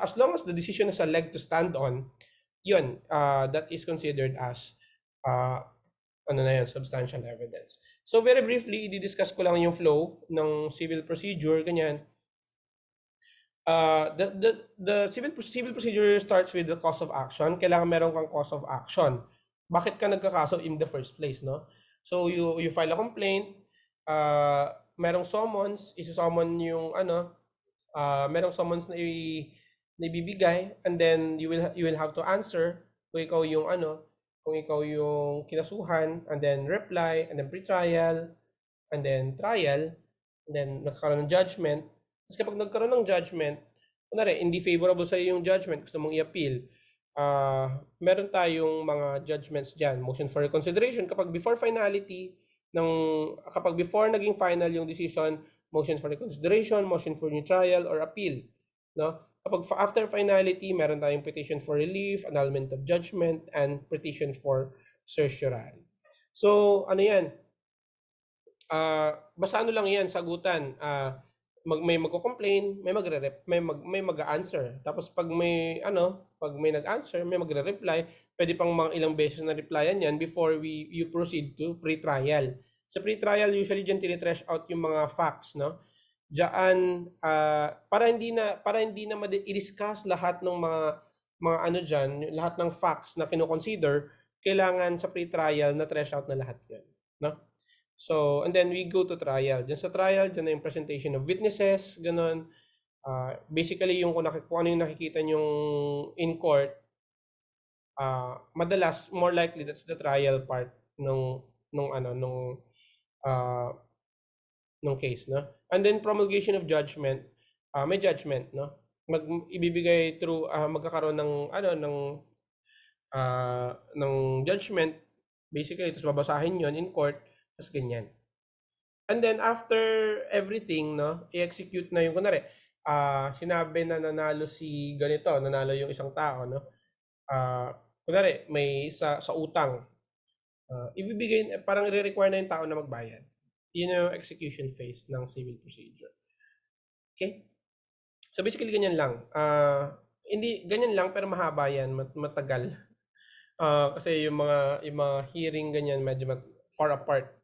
as long as the decision has a leg to stand on, 'yun, that is considered as uh, ano na 'yan, substantial evidence. So very briefly, i-discuss ko lang yung flow ng civil procedure, ganyan. The civil procedure starts with the cause of action. Kailangan meron kang cause of action. Bakit ka nagkakaso in the first place, no? So you file a complaint, merong summons, isi-summon yung ano, merong summons na ibibigay, and then you will have to answer kung ikaw yung ano, kung ikaw yung kinasuhan, and then reply, and then pre-trial, and then trial, and then nagkaroon ng judgment. Tapos kapag nagkaroon ng judgment, kunwari, hindi favorable sa yung judgment, gusto mong i-appeal, meron tayong mga judgments dyan. Motion for reconsideration, kapag before finality, kapag before naging final yung decision, motion for reconsideration, motion for new trial, or appeal. No? Kapag after finality, meron tayong petition for relief, annulment of judgment, and petition for certiorari. So, ano yan? Basta ano lang yan, sagutan. May magko-complain, may mag-answer. Tapos pag may nag-answer, may magre-reply, pwede pang mga ilang beses na replyan yan before you proceed to pre-trial. Sa pre-trial, usually dyan tinitrash out yung mga facts, no? Diyan, para hindi na i-discuss lahat ng mga ano diyan, lahat ng facts na kino-consider, kailangan sa pre-trial na trash out na lahat 'yan, no? So, and then we go to trial. Diyan sa trial, diyan na yung presentation of witnesses, ganun. Basically, yung kung ano yung nakikita yung in court, madalas, more likely, that's the trial part uh, nung case, no? And then promulgation of judgment, may judgment, no? Ibibigay through magkakaroon ng judgment, basically, tapos babasahin 'yon in court, tapos ganyan. And then after everything, no, i-execute na yung kunwari, sinabi na nanalo si ganito, nanalo yung isang tao, no? Kunwari may sa utang, ibibigay, parang i-require na yung tao na magbayad. Yun yung execution phase ng civil procedure. Okay? So basically ganyan lang. Hindi ganyan lang pero mahaba yan, matagal. Kasi yung mga hearing ganyan medyo far apart.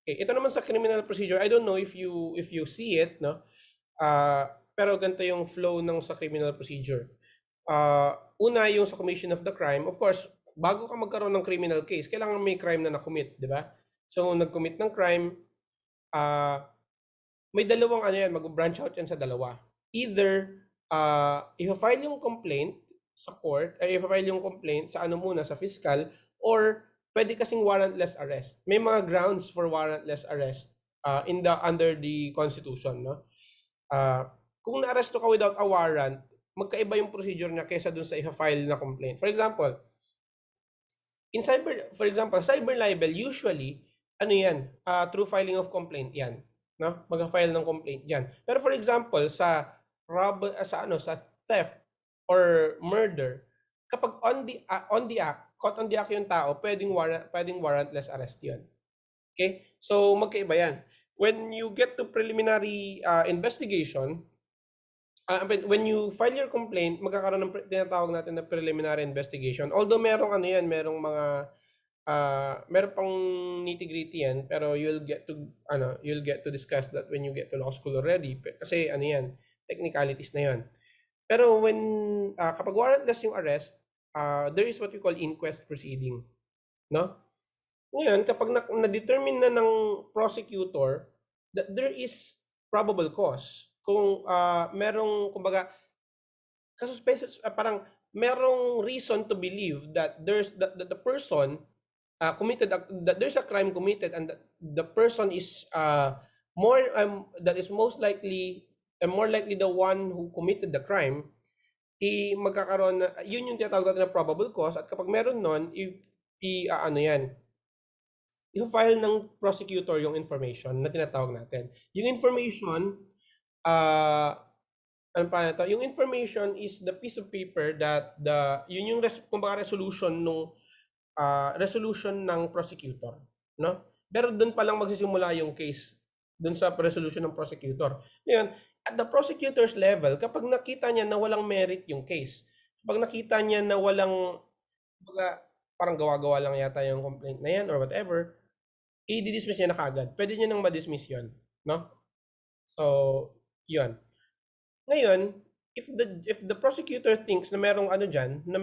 Okay, ito naman sa criminal procedure, I don't know if you see it, no? Pero ganito yung flow ng sa criminal procedure. Una yung sa commission of the crime, of course, bago ka magkaroon ng criminal case, kailangan may crime na na-commit, di ba? So nag-commit ng crime, may dalawang ano yan, mag-branch out yan sa dalawa. Either i-file yung complaint sa court, or i-file yung complaint sa ano muna, sa fiscal, or pwede kasing warrantless arrest. May mga grounds for warrantless arrest under the Constitution, no? Kung na-arresto ka without a warrant, magkaiba yung procedure niya kaysa dun sa i-file na complaint. For example, cyber libel, usually, ano yan, through filing of complaint yan. No? Mag-file ng complaint yan. Pero for example, sa theft or murder, kapag on the act, caught on the act yung tao, pwedeng warrantless arrest yun. Okay? So, magkaiba yan. When you get to preliminary investigation, when you file your complaint, magkakaroon ng tinatawag natin na preliminary investigation. Although merong meron pang nitty-gritty yan, pero you'll get to discuss that when you get to law school already. Kasi technicalities na yan. Pero kapag warrantless yung arrest, there is what we call inquest proceeding, no? Ngayon, kapag na-determine na ng prosecutor that there is probable cause, kung merong, kumbaga, parang merong reason to believe that the person committed, that there's a crime committed, and that the person is that is more likely the one who committed the crime, magkakaroon na, yun yung tinatawag natin na probable cause, at kapag meron nun, ano yan, i-file ng prosecutor yung information na tinatawag natin. Yung information, ano pa na to? Yung information is the piece of paper that yun yung kumbaga resolution ng prosecutor, no? Pero doon pa lang magsisimula yung case, doon sa resolution ng prosecutor. Ngayon, at the prosecutor's level, kapag nakita niya na walang merit yung case, kapag nakita niya na walang, parang gawa-gawa lang yata yung complaint na yan or whatever, i-dismiss niya na kaagad. Pwede niya nang ma-dismiss yun, no? So, yun. Ngayon, if the prosecutor thinks na merong ano diyan, na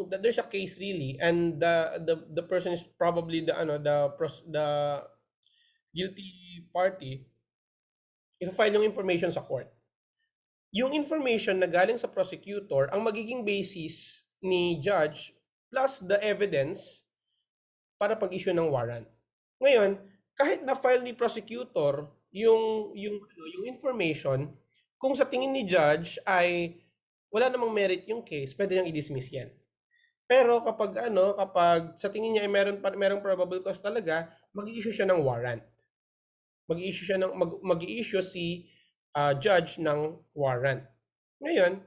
that there's a case really, and the person is probably the guilty party, i-file yung information sa court. Yung information na galing sa prosecutor ang magiging basis ni judge plus the evidence para pag-issue ng warrant. Ngayon, kahit na file ni prosecutor yung information, kung sa tingin ni judge ay wala namang merit yung case, pwede niyang i-dismiss yan. Pero kapag sa tingin niya ay merong probable cause talaga, mag-i-issue siya ng warrant. Mag-i-issue si judge ng warrant. Ngayon,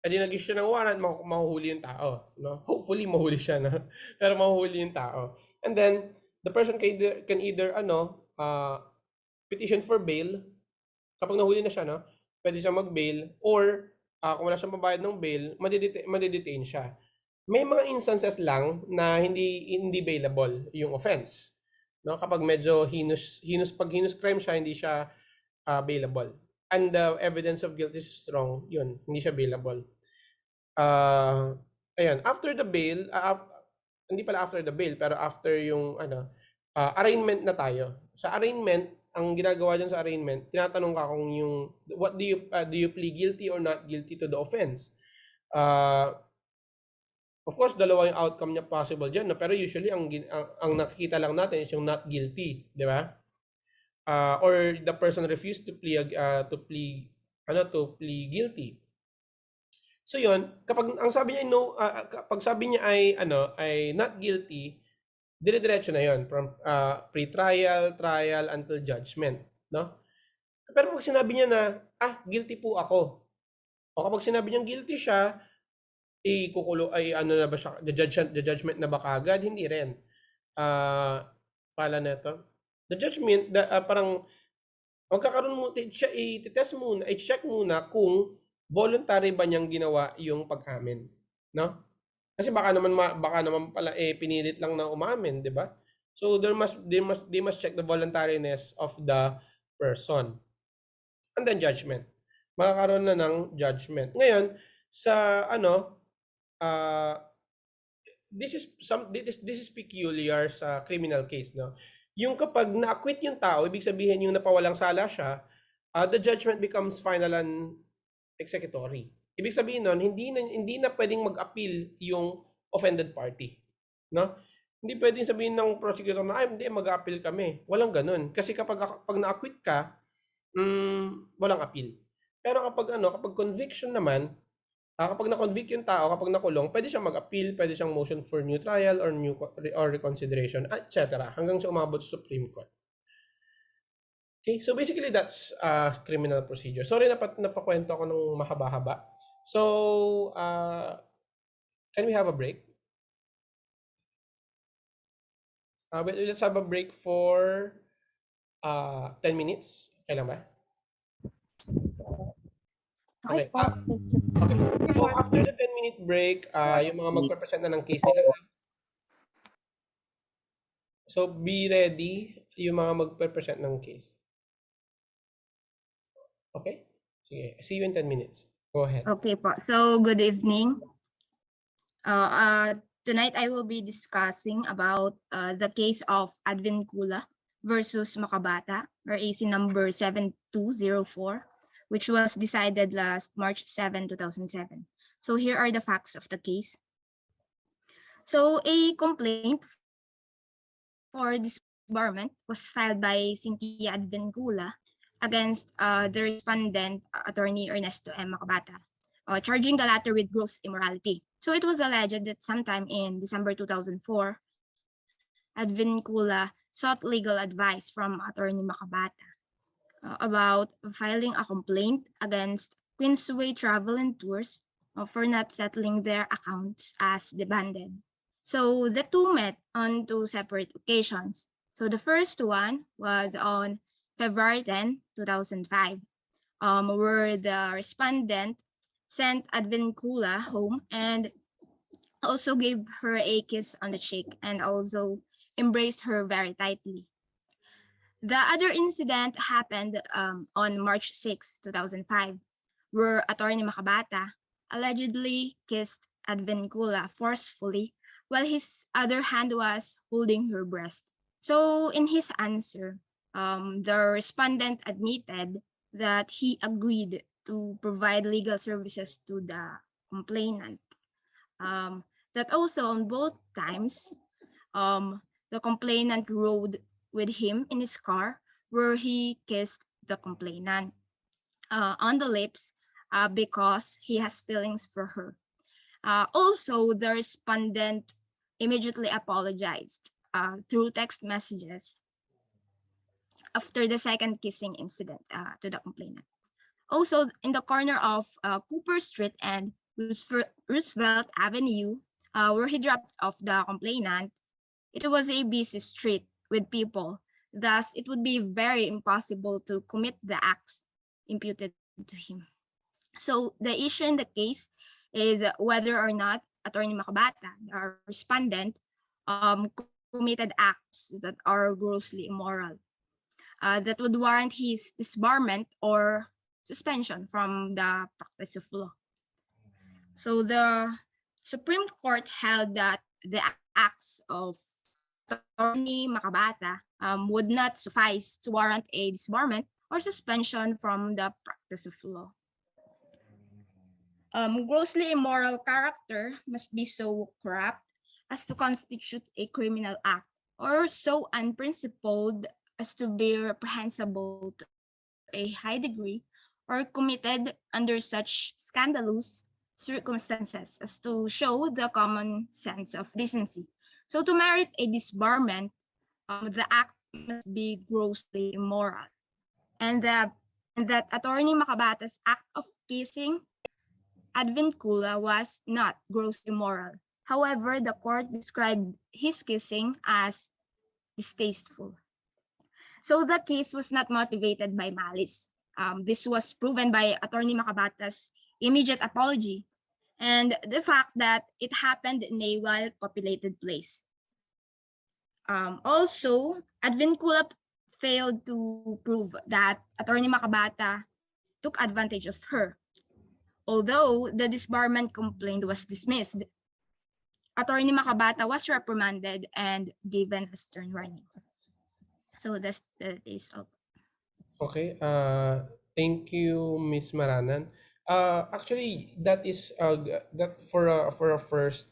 edi nag-issue ng warrant, mahuhuli yung tao, no? Hopefully mahuli siya, no? Pero mahuhuli yung tao. And then the person can either petition for bail. Kapag nahuli na siya, no? Pwede siya mag-bail, or kung wala siyang mabayad ng bail, madidetain siya. May mga instances lang na hindi bailable yung offense, no? Kapag medyo heinous crime siya, hindi siya bailable. And the evidence of guilt is strong, yun, hindi siya bailable. Ayan, after the bail, hindi pala after the bail, pero after yung arraignment na tayo. Sa arraignment, ang ginagawa dyan sa arraignment, tinatanong ka kung what do you plead guilty or not guilty to the offense? Of course, dalawa yung outcome niya possible dyan, no? Pero usually, ang nakikita lang natin is yung not guilty, di ba? Or the person refused to plead guilty. So yun, kapag ang sabi niya kapag sabi niya ay not guilty, dire-diretso na yun from pre-trial, trial until judgment, no? Pero pag sinabi niya na guilty po ako, o kapag sinabi niyang guilty siya, na ba siya, the judgment na ba kaagad? Hindi rin. Pala neto. The judgment, parang magkakaroon mo, i-test muna, i-check muna kung voluntary ba niyang ginawa yung pag-amin, no? Kasi baka naman pala pinilit lang na umamin, 'di ba? So they must check the voluntariness of the person. And then judgment. Makakaroon na ng judgment. Ngayon, sa this is peculiar sa criminal case, no? Yung kapag na-acquit yung tao, ibig sabihin yung napawalang sala siya, the judgment becomes final and executory. Ibig sabihin nun, hindi na pwedeng mag-appeal yung offended party, no? Hindi pwedeng sabihin ng prosecutor na hindi mag-appeal kami. Walang ganun. Kasi kapag na-acquit ka, walang appeal. Pero kapag conviction naman, kapag na-convict yung tao, kapag nakulong, pwede siyang mag-appeal, pwede siyang motion for new trial or reconsideration, etc. hanggang sa umabot sa Supreme Court. Okay, so basically that's criminal procedure. Sorry napakwento ako ng mahaba-haba. So, can we have a break? Let's have a break for 10 minutes. Okay lang ba? Okay. Okay. So after the 10-minute break, yung mga magpe-present na ng case nila. So be ready yung mga magpe-present ng case. Okay? Sige. See you in 10 minutes. Go ahead. Okay po. So good evening. Tonight I will be discussing about the case of Advincula versus Makabata, or AC number 7204, which was decided last March 7, 2007. So here are the facts of the case. So a complaint for disbarment was filed by Cynthia Advincula against the respondent, Attorney Ernesto M. Macabata, charging the latter with gross immorality. So it was alleged that sometime in December 2004, Advincula sought legal advice from Attorney Macabata about filing a complaint against Queensway Travel and Tours for not settling their accounts as demanded. So the two met on two separate occasions. So the first one was on February 10, 2005, where the respondent sent Advincula home and also gave her a kiss on the cheek and also embraced her very tightly. The other incident happened on March 6, 2005, where Attorney Macabata allegedly kissed Advincula forcefully while his other hand was holding her breast. So in his answer, the respondent admitted that he agreed to provide legal services to the complainant. That also on both times, the complainant rode with him in his car where he kissed the complainant on the lips because he has feelings for her. Also, the respondent immediately apologized through text messages after the second kissing incident to the complainant. Also, in the corner of Cooper Street and Roosevelt Avenue, where he dropped off the complainant, it was a busy street with people. Thus, it would be very impossible to commit the acts imputed to him. So the issue in the case is whether or not Attorney Macabata, our respondent, committed acts that are grossly immoral, that would warrant his disbarment or suspension from the practice of law. So the Supreme Court held that the acts of Attorney Macabata would not suffice to warrant a disbarment or suspension from the practice of law. Grossly immoral character must be so corrupt as to constitute a criminal act, or so unprincipled as to be reprehensible to a high degree, or committed under such scandalous circumstances as to show the common sense of decency. So to merit a disbarment, the act must be grossly immoral. And that Attorney Macabata's act of kissing Advincula was not grossly immoral. However, the court described his kissing as distasteful. So the case was not motivated by malice. This was proven by Attorney Macabata's immediate apology and the fact that it happened in a well-populated place. Also, Advincula failed to prove that Attorney Macabata took advantage of her. Although the disbarment complaint was dismissed, Attorney Macabata was reprimanded and given a stern warning. So that's the case of. Okay, thank you, Miss Maranan. Actually, that is that for a first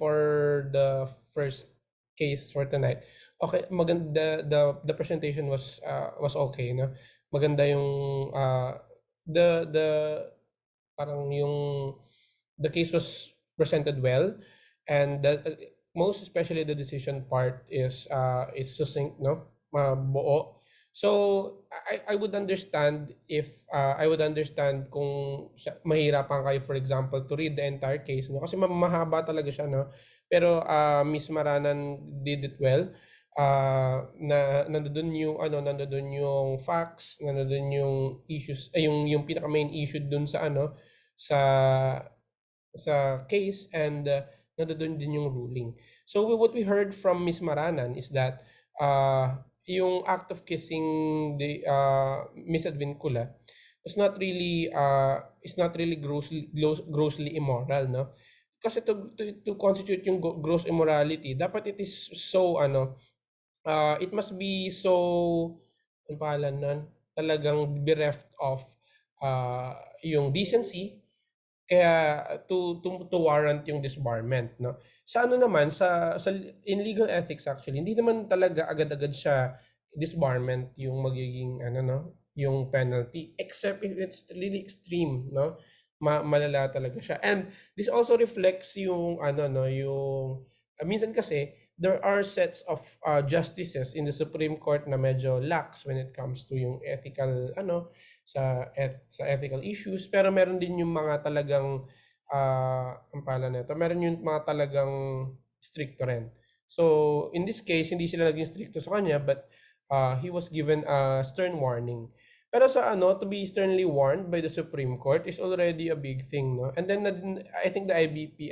for the first case for tonight. Okay, maganda the presentation was okay, no? Maganda yung the parang yung the case was presented well, and most especially the decision part is succinct, no? Buo. So I would understand if I would understand kung mahirapan kayo, for example, to read the entire case, no, kasi mahaba talaga siya, no, pero Miss Maranan did it well. Na nandoon yung nandoon yung facts, nandoon yung issues, ay yung pinaka main issue dun sa sa case, and nandoon din yung ruling. So what we heard from Miss Maranan is that yung act of kissing the Miss Advincula is not really grossly immoral, no? Kasi to constitute yung gross immorality, dapat it is so it must be so, ang pangalan nun, talagang bereft of yung decency, kaya to warrant yung disbarment, no? Sa naman sa in legal ethics, actually hindi naman talaga agad-agad siya disbarment yung magiging no, yung penalty, except if it's really extreme, no? Malala talaga siya. And this also reflects yung ano, no, yung minsan kasi there are sets of justices in the Supreme Court na medyo lax when it comes to yung ethical ano sa ethical issues, pero meron din yung mga talagang ang pala nito, meron yung mga talagang stricto rin. So in this case, hindi sila naging stricto sa kanya, but he was given a stern warning. Pero sa ano, to be sternly warned by the Supreme Court is already a big thing, no? And then I think the IBP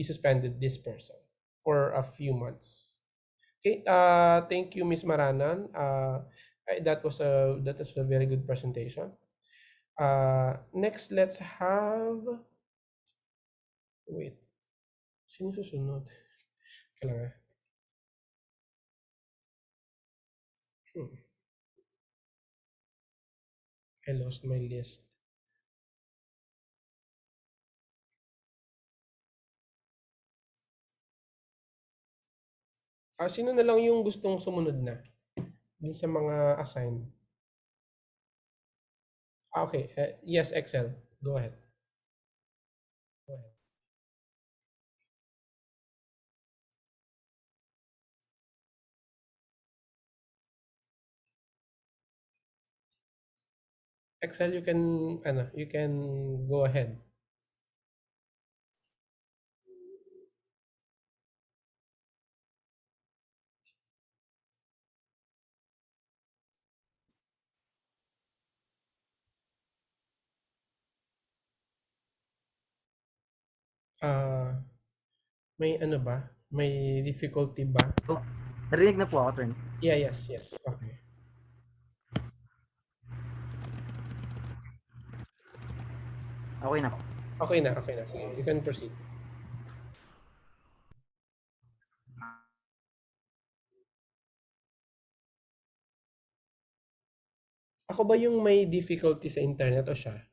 suspended this person for a few months. Okay, thank you, Miss Maranan. That was a very good presentation. Next, let's have wait. Sino susunod? Kailangan. Hmm, I lost my list. Sino na lang yung gustong sumunod na? Dun sa mga assign. Okay. Yes, Excel. Go ahead. Go ahead. Excel, you can go ahead. Ah, may ano ba? May difficulty ba? So, narinig na po ako, Attorney. Yeah, yes, yes. Okay. Okay na po. Okay na, okay na. Sige, you can proceed. Ako ba yung may difficulty sa internet o siya?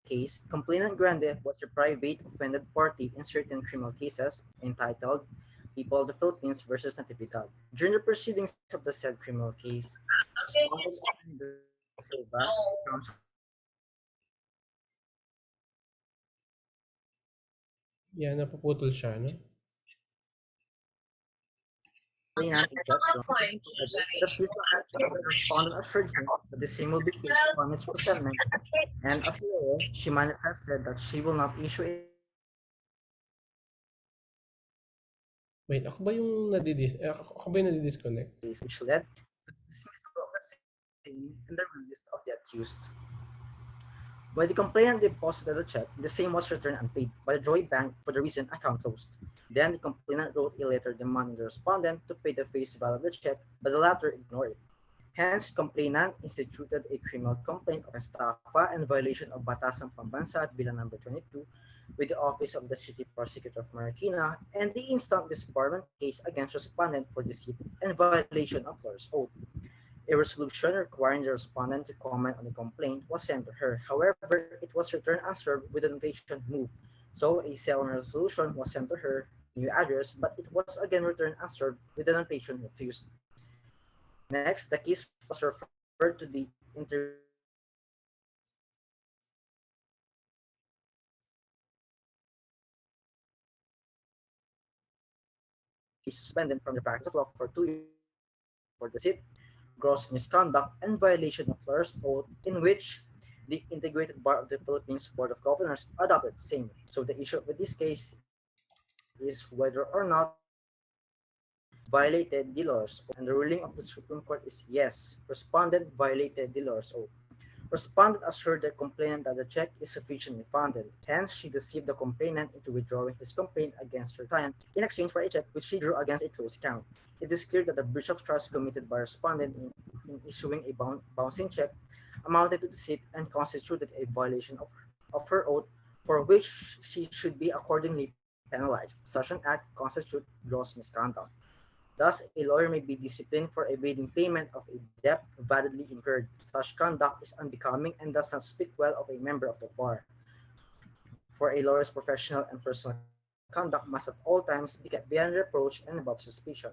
Case, complainant Grande was a private offended party in certain criminal cases entitled People of the Philippines versus Natividad. During the proceedings of the said criminal case, the Silva, counsel Yeah, napuputol siya, no? complainant objection, the respondent assured him that the same will be placed upon its presentment, and as a lawyer, she manifested that she will not issue a Wait, ako ba yung ako ba yung nadidisconnect? case which led to the dismissal of the same and the release of the accused. When the complainant deposited the check, the same was returned unpaid by the Joy Bank for the reason account closed. Then the complainant wrote a letter demanding the respondent to pay the face value of the check, but the latter ignored it. Hence, complainant instituted a criminal complaint of estafa and violation of Batasang Pambansa at Bilang number 22 with the Office of the City Prosecutor of Marikina and the instant disbarment case against respondent for deceit and violation of lawyer's oath. A resolution requiring the respondent to comment on the complaint was sent to her. However, it was returned unserved with the notation "move." So a second resolution was sent to her, new address, but it was again returned unserved with the notation refused. Next, the case was referred to the suspended from the practice of law for 2 years for deceit, gross misconduct, and violation of lawyer's oath, in which the Integrated Bar of the Philippines Board of Governors adopted the same. So the issue with this case is whether or not violated the lawyer's oath. And the ruling of the Supreme Court is yes, respondent violated the lawyer's oath. Respondent assured the complainant that the check is sufficiently funded. Hence, she deceived the complainant into withdrawing his complaint against her client in exchange for a check which she drew against a closed account. It is clear that the breach of trust committed by respondent in issuing a bouncing check amounted to deceit and constituted a violation of her oath, for which she should be accordingly penalized. Such an act constitutes gross misconduct. Thus, a lawyer may be disciplined for evading payment of a debt validly incurred. Such conduct is unbecoming and does not speak well of a member of the bar. For a lawyer's professional and personal conduct must at all times be kept beyond reproach and above suspicion.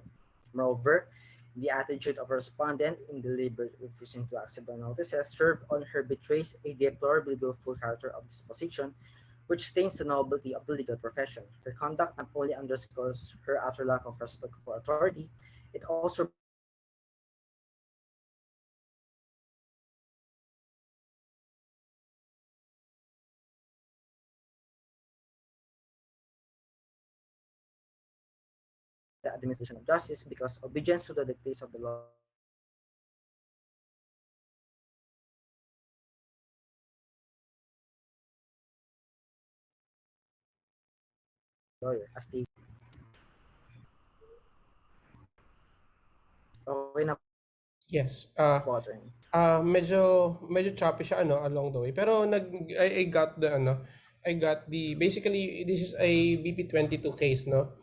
Moreover, The attitude of a respondent in deliberate refusing to accept the notices served on her betrays a deplorably willful character of disposition, which stains the nobility of the legal profession. Her conduct not only underscores her utter lack of respect for authority, it also reflects the unreasonable expectations of the judiciary and the ineffective administration of justice. Because obedience to the dictates of the law is essential to the well-being of the public. Lawyer, as they okay na po, attorney. Yes. Medyo choppy siya ano along the way. Pero I got the ano, I got the basically this is a BP22 case, no?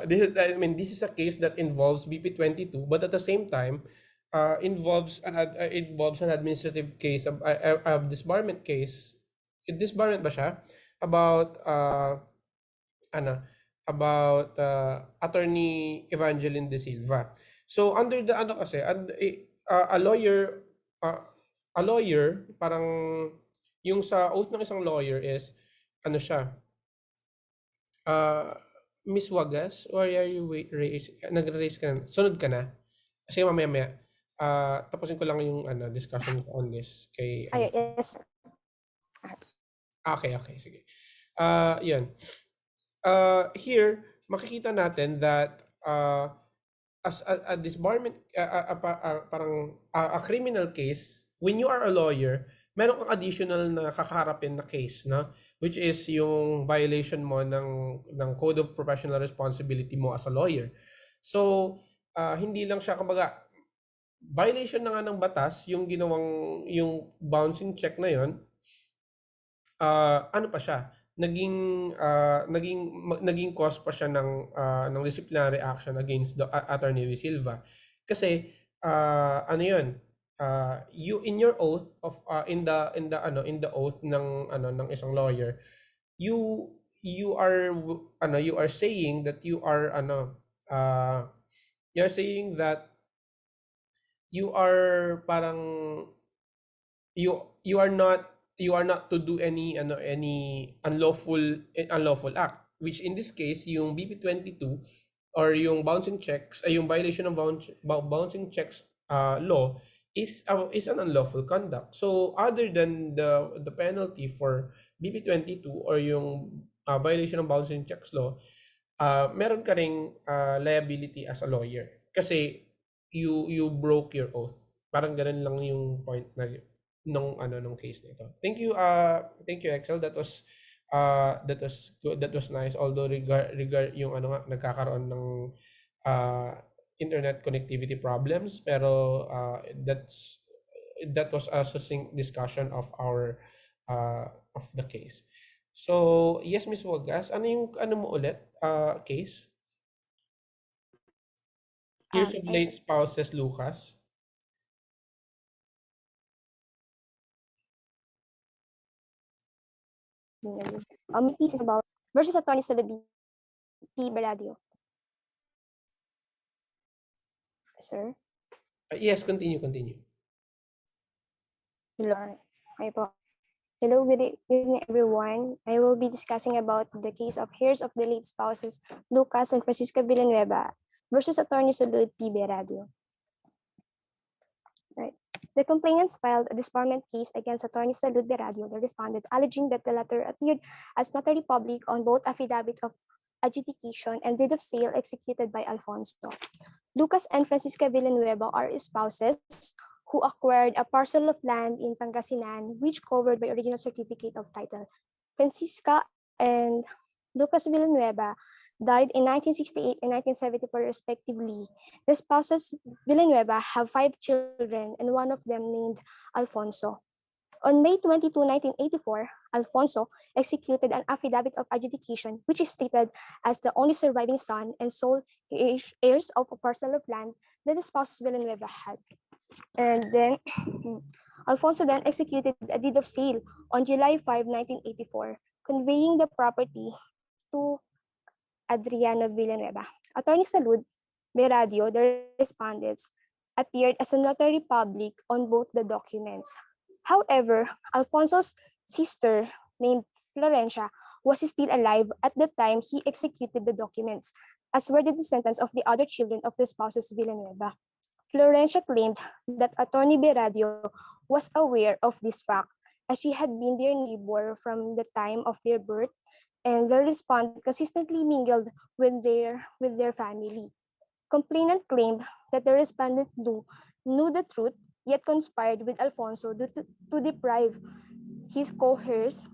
This is a case that involves BP22, but at the same time involves an administrative case, a disbarment case. Disbarment ba siya? About ano about attorney Evangeline De Silva. So under the ano kasi a lawyer uh, a lawyer parang yung sa oath ng isang lawyer is ano siya uh, Miss Wagas, or are you nagre-raise ka na? Sunod ka na? Kasi mamaya-maya tapusin ko lang yung ano discussion ko on this kay ano. Yes, sir. Okay, sige. Yun. Here makikita natin that as a disbarment a criminal case, when you are a lawyer, meron kang additional na kakaharapin na case, no, which is yung violation mo ng Code of Professional Responsibility mo as a lawyer. So hindi lang siya kumbaga violation na nga ng batas yung ginawang yung bouncing check na yon. Ano pa siya, naging cause pa siya ng disciplinary action against the attorney De Silva. Kasi ano 'yun, you in your oath of in the oath ng isang lawyer, you you are saying that you're saying that you are parang you are not to do any unlawful act, which in this case yung BP22 or yung bouncing checks ay yung violation of bouncing checks law is an unlawful conduct. So other than the penalty for BP22 or yung violation of bouncing checks law, meron ka ring liability as a lawyer kasi you broke your oath. Parang ganun lang yung point na nung case nito. Thank you Excel. That was good. That was nice, although regard yung nagkakaroon ng internet connectivity problems, pero that was a succinct discussion of our of the case. So, yes, Miss Wagas, ano mo ulit case? Here's of late spouses Lucas. Case is about versus attorney Saludi P. Beradio. Sir? Yes, continue. Hello. Hi po. Hello, good evening, everyone. I will be discussing about the case of heirs of the late spouses Lucas and Francisca Villanueva versus attorney Salud P. Beradio. Right. The complainants filed a disbarment case against attorney Salud Beradio, the respondent, alleging that the latter appeared as notary public on both affidavit of adjudication and deed of sale executed by Alfonso. Lucas and Francisca Villanueva are spouses who acquired a parcel of land in Pangasinan, which covered by original certificate of title. Francisca and Lucas Villanueva died in 1968 and 1974 respectively. The spouses Villanueva have 5 children and one of them named Alfonso. On May 22, 1984, Alfonso executed an affidavit of adjudication, which is stated as the only surviving son and sole heirs of a parcel of land that the spouses Villanueva had. And then Alfonso then executed a deed of sale on July 5, 1984, conveying the property to Adriano Villanueva. Attorney Salud Beradio, the respondents, appeared as a notary public on both the documents. However, Alfonso's sister, named Florencia, was still alive at the time he executed the documents, as were the descendants of the other children of the spouses Villanueva. Florencia claimed that Attorney Beradio was aware of this fact, as she had been their neighbor from the time of their birth, and the respondent consistently mingled with their family. Complainant claimed that the respondent knew the truth, yet conspired with Alfonso to deprive his co-heirs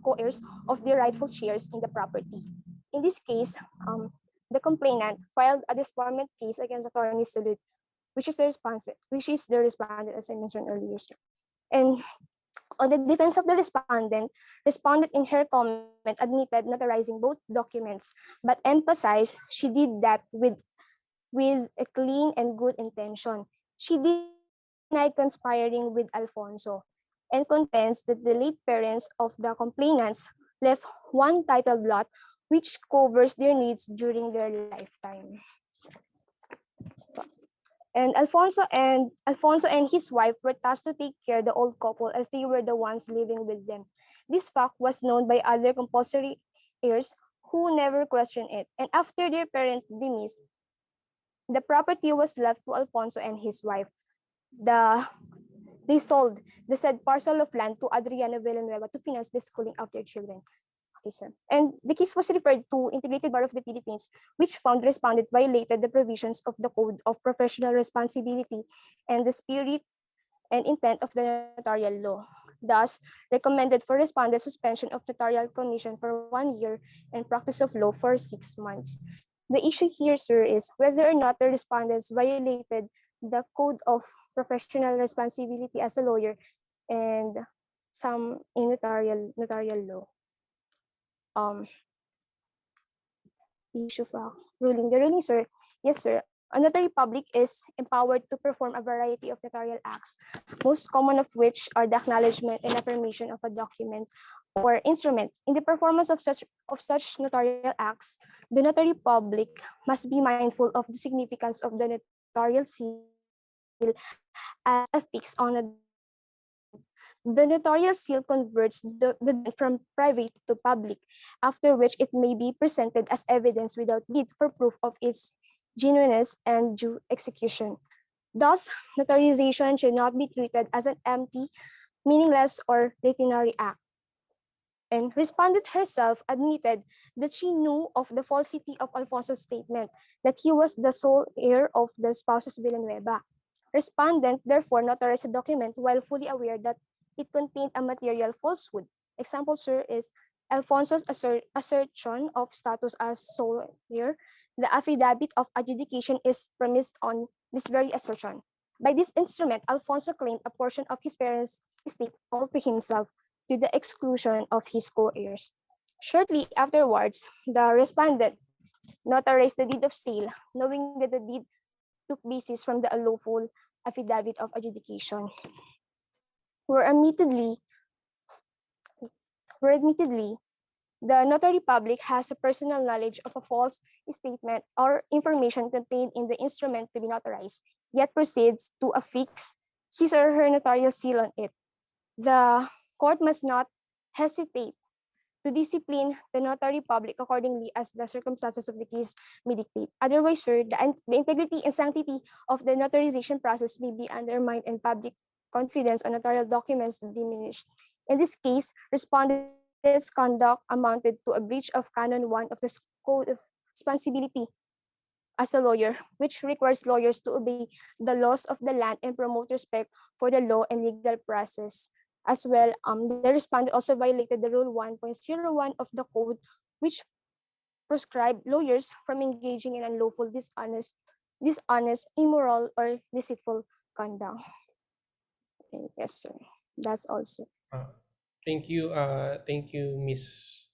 of their rightful shares in the property. In this case, the complainant filed a disbarment case against Attorney Salud, which is the respondent, as I mentioned earlier, sir. And on the defense of the respondent in her comment admitted notarizing both documents, but emphasized she did that with a clean and good intention. She denied conspiring with Alfonso and contends that the late parents of the complainants left one titled lot which covers their needs during their lifetime. And Alfonso and his wife were tasked to take care of the old couple as they were the ones living with them. This fact was known by other compulsory heirs who never questioned it. And after their parent demise, the property was left to Alfonso and his wife. They sold the said parcel of land to Adriana Villanueva to finance the schooling of their children. Okay, sir. And the case was referred to Integrated Bar of the Philippines, which found respondent violated the provisions of the Code of Professional Responsibility and the spirit and intent of the notarial law. Thus, recommended for respondent suspension of notarial commission for 1 year and practice of law for 6 months. The issue here, sir, is whether or not the respondents violated the Code of Professional Responsibility as a lawyer and some in notarial law. Issue fact ruling. The ruling, sir. Yes, sir. A notary public is empowered to perform a variety of notarial acts, most common of which are the acknowledgement and affirmation of a document or instrument. In the performance of such notarial acts, the notary public must be mindful of the significance of the notarial seal as affixed on a document. The notarial seal converts the document from private to public, after which it may be presented as evidence without need for proof of its genuineness and due execution. Thus, notarization should not be treated as an empty, meaningless, or rutinary act. And respondent herself admitted that she knew of the falsity of Alfonso's statement that he was the sole heir of the spouses Villanueva. Respondent therefore notarized the document while fully aware that it contained a material falsehood. Example, sir, is Alfonso's assertion of status as sole heir. The affidavit of adjudication is premised on this very assertion. By this instrument, Alfonso claimed a portion of his parents' estate all to himself, to the exclusion of his co-heirs. Shortly afterwards, the respondent notarized the deed of sale, knowing that the deed took basis from the unlawful affidavit of adjudication. Where admittedly, the notary public has a personal knowledge of a false statement or information contained in the instrument to be notarized, yet proceeds to affix his or her notarial seal on it. The court must not hesitate to discipline the notary public accordingly as the circumstances of the case may dictate. Otherwise, sir, the integrity and sanctity of the notarization process may be undermined and public confidence on notarial documents diminished. In this case, respondent's conduct amounted to a breach of Canon 1 of the Code of Responsibility as a lawyer, which requires lawyers to obey the laws of the land and promote respect for the law and legal process. As well, the respondent also violated the Rule 1.01 of the Code, which proscribed lawyers from engaging in unlawful, dishonest, immoral, or deceitful conduct. Okay, yes, sir. That's also. Thank you, Miss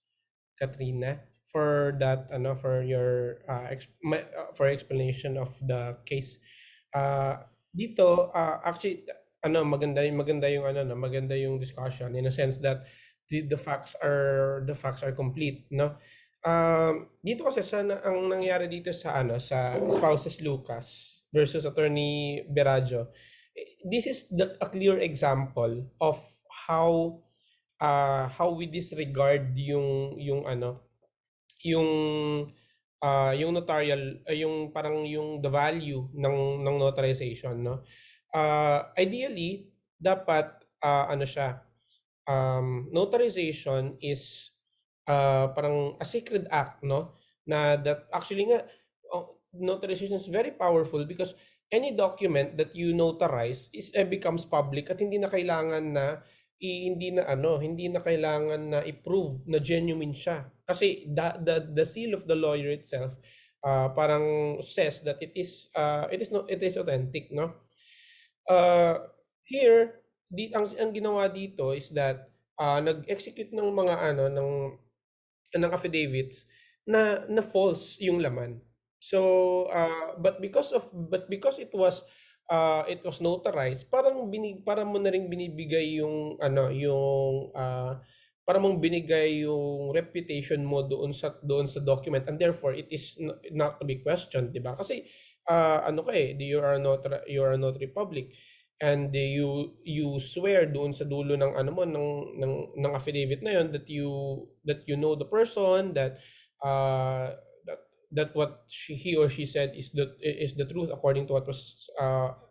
Katrina, for that, for your for explanation of the case. Dito, actually, maganda yung maganda yung discussion in a sense that the facts are complete, no? Dito kasi ang nangyari dito sa sa spouses Lucas versus attorney Berajo, this is a clear example of how we disregard yung yung notarial, yung parang yung the value ng notarization, no? Ideally dapat ano siya, notarization is parang a sacred act, no? Na that actually nga, notarization is very powerful because any document that you notarize becomes public at hindi na kailangan na hindi na kailangan na i-prove na genuine siya. Kasi the seal of the lawyer itself parang says that it is authentic, no? Uh, Here, ang ginawa dito is that nag-execute ng mga ng affidavits na false yung laman. So, but because it was notarized, para mo na ring binibigay yung para mong binigay yung reputation mo doon sa document, and therefore it is not to be questioned, 'di ba? Kasi ano ka you are a notary public, and you swear doon sa dulo ng ano mo ng affidavit na yon that you know the person, uh that what he or she said is the truth according to what was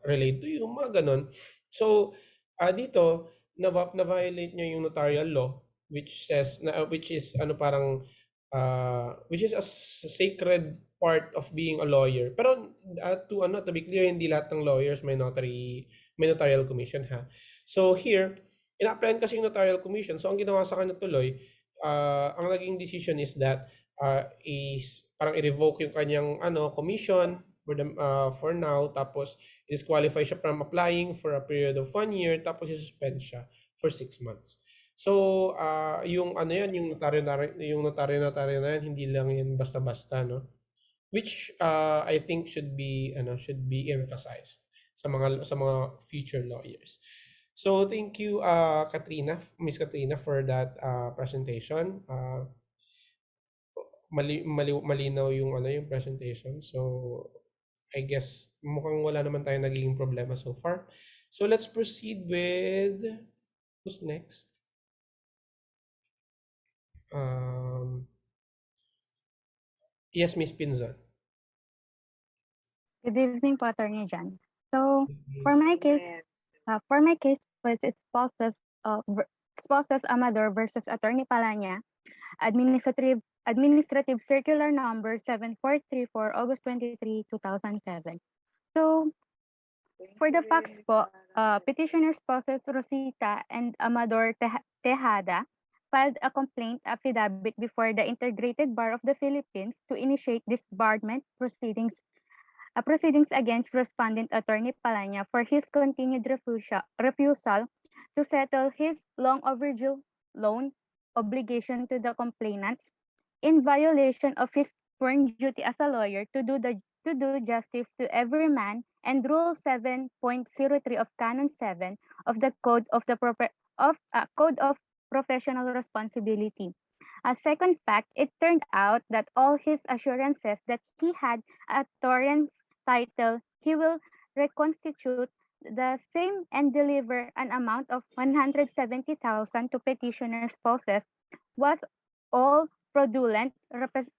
relayed to you, mga ganon. So dito na violate niya yung notarial law, which says na which is ano parang which is a sacred part of being a lawyer. Pero to be clear, hindi lahat ng lawyers may notarial commission, ha. So here, ina-applyan kasi yung notarial commission. So ang ginawa sa kanya tuloy, ang naging decision is that is parang i-revoke yung kanyang commission for now, tapos disqualify siya from applying for a period of 1 year, tapos i-suspend siya for 6 months. So yung yan, yung notaryo na yan, hindi lang yan basta-basta, no? Which I think should be emphasized sa mga future lawyers. So thank you Miss Katrina, for that presentation. Malinaw yung yung presentation. So I guess mukhang wala naman tayong naging problema so far. So let's proceed with who's next. Yes, Miss Pinzon. Good evening po, Attorney Jan. So, for my case, was spouses Amador versus Attorney Palanya, Administrative Circular Number 7434, August 23, 2007. So, for the facts po, petitioner spouses Rosita and Amador Tejada filed a complaint affidavit before the Integrated Bar of the Philippines to initiate disbarment proceedings against respondent Attorney Palanya for his continued refusal to settle his long overdue loan obligation to the complainants, in violation of his sworn duty as a lawyer to do justice to every man, and Rule 7.03 of Canon 7 of the Code of Professional Responsibility. A second fact, it turned out that all his assurances that he had a torrent's title, he will reconstitute the same and deliver an amount of 170,000 to petitioner's spouses, was all fraudulent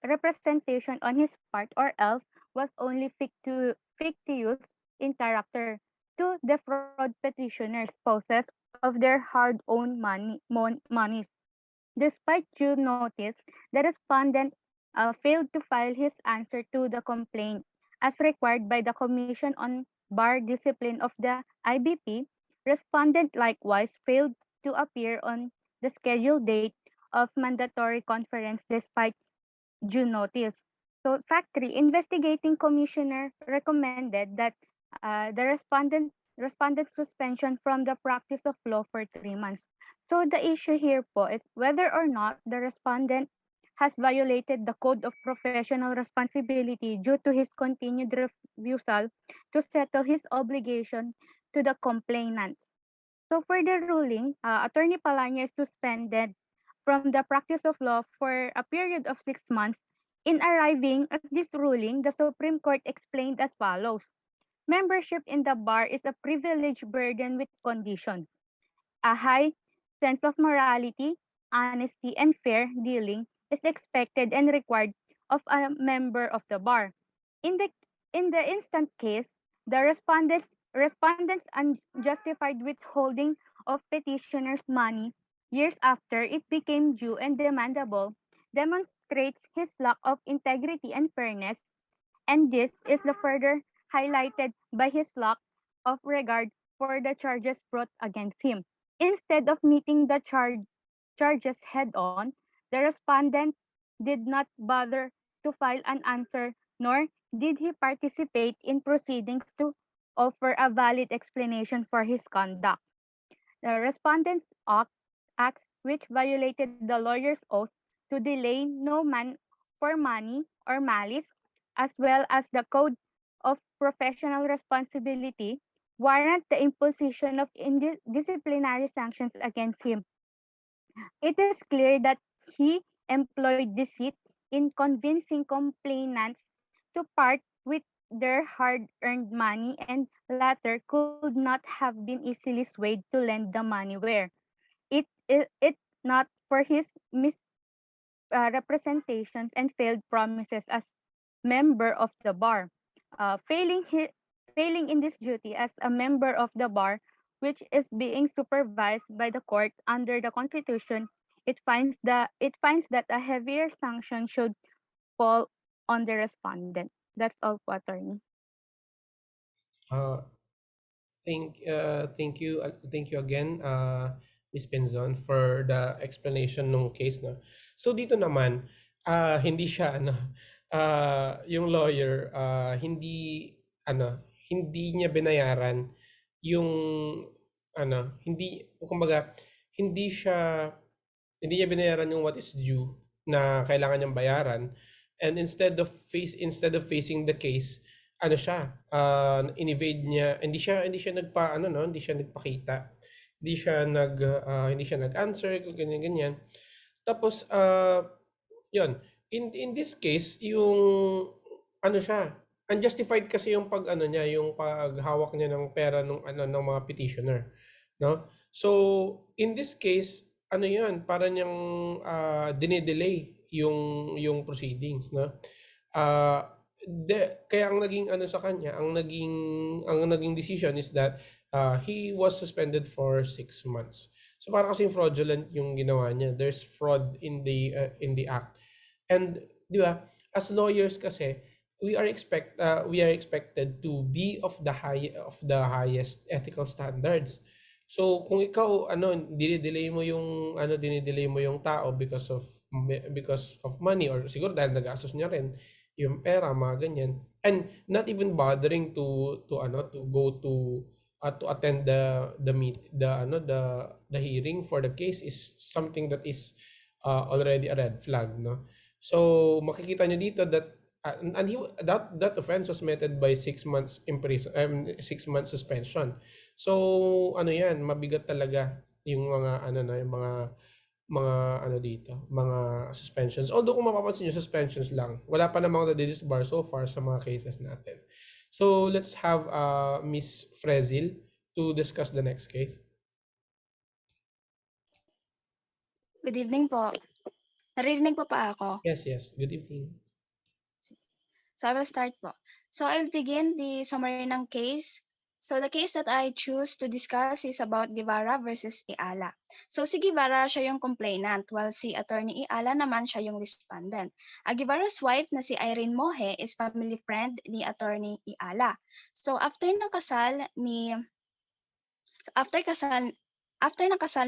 representation on his part, or else was only fictitious in character to defraud petitioner's spouses of their hard-earned monies. Despite due notice, the respondent failed to file his answer to the complaint as required by the Commission on Bar Discipline of the IBP. Respondent likewise failed to appear on the scheduled date of mandatory conference despite due notice. So, fact 3, investigating commissioner recommended that the respondent's suspension from the practice of law for 3 months. So the issue here po is whether or not the respondent has violated the Code of Professional Responsibility due to his continued refusal to settle his obligation to the complainant. So for the ruling, Attorney Palanya is suspended from the practice of law for a period of 6 months. In arriving at this ruling, the Supreme Court explained as follows. Membership in the bar is a privilege burden with conditions. A high sense of morality, honesty, and fair dealing is expected and required of a member of the bar. In the in the instant case, the respondents unjustified withholding of petitioner's money years after it became due and demandable demonstrates his lack of integrity and fairness, and this is the further highlighted by his lack of regard for the charges brought against him. Instead of meeting the charges head on, the respondent did not bother to file an answer, nor did he participate in proceedings to offer a valid explanation for his conduct. The respondent's acts which violated the lawyer's oath to delay no man for money or malice, as well as the code of professional responsibility, warrant the imposition of disciplinary sanctions against him. It is clear that he employed deceit in convincing complainants to part with their hard-earned money, and latter could not have been easily swayed to lend the money where it not for his misrepresentations and failed promises as member of the bar. Failing in this duty as a member of the bar, which is being supervised by the court under the Constitution, it finds that a heavier sanction should fall on the respondent. That's all po, attorney. Uh, thank you again, Miss Penzon, for the explanation ng case, no. So dito naman, hindi siya ano, yung lawyer, hindi niya binayaran yung kumbaga, hindi siya hindi niya binayaran yung what is due na kailangan niyang bayaran, and instead of facing the case, inevade niya, hindi siya nagpakita, hindi siya nag-answer kung ganyan ganyan. Tapos yun, in this case, yung siya, unjustified kasi yung yung paghawak niya ng pera ng mga petitioner, no? So in this case, yun, para niyang dinedelay yung proceedings, no? Kaya ang naging sa kanya, ang naging decision is that he was suspended for 6 months. So para kasi fraudulent yung ginawa niya. There's fraud in the act. And di ba, as lawyers kasi, we are expected to be of the highest ethical standards. So kung ikaw dinidelay mo yung tao because of money, or siguro dahil nagastos niya rin yung pera, mga ganyan, and not even bothering to go to attend the hearing for the case, is something that is already a red flag, no. So makikita niyo dito that that offense was meted by 6 months imprison, 6 months suspension. So yan, mabigat talaga yung mga dito, mga suspensions. Although kung mapapansin niyo, suspensions lang. Wala pa namang na-disbar so far sa mga cases natin. So let's have Miss Frezil to discuss the next case. Good evening po. Naririnig po pa ako? Yes. Good evening. So I will start po. So I'll begin the summary ng case. So the case that I choose to discuss is about Guevara versus Iala. So si Guevara siya yung complainant, while si Attorney Iala naman siya yung respondent. Guevara's wife na si Irene Moje is family friend ni Attorney Iala. So after ng kasal ni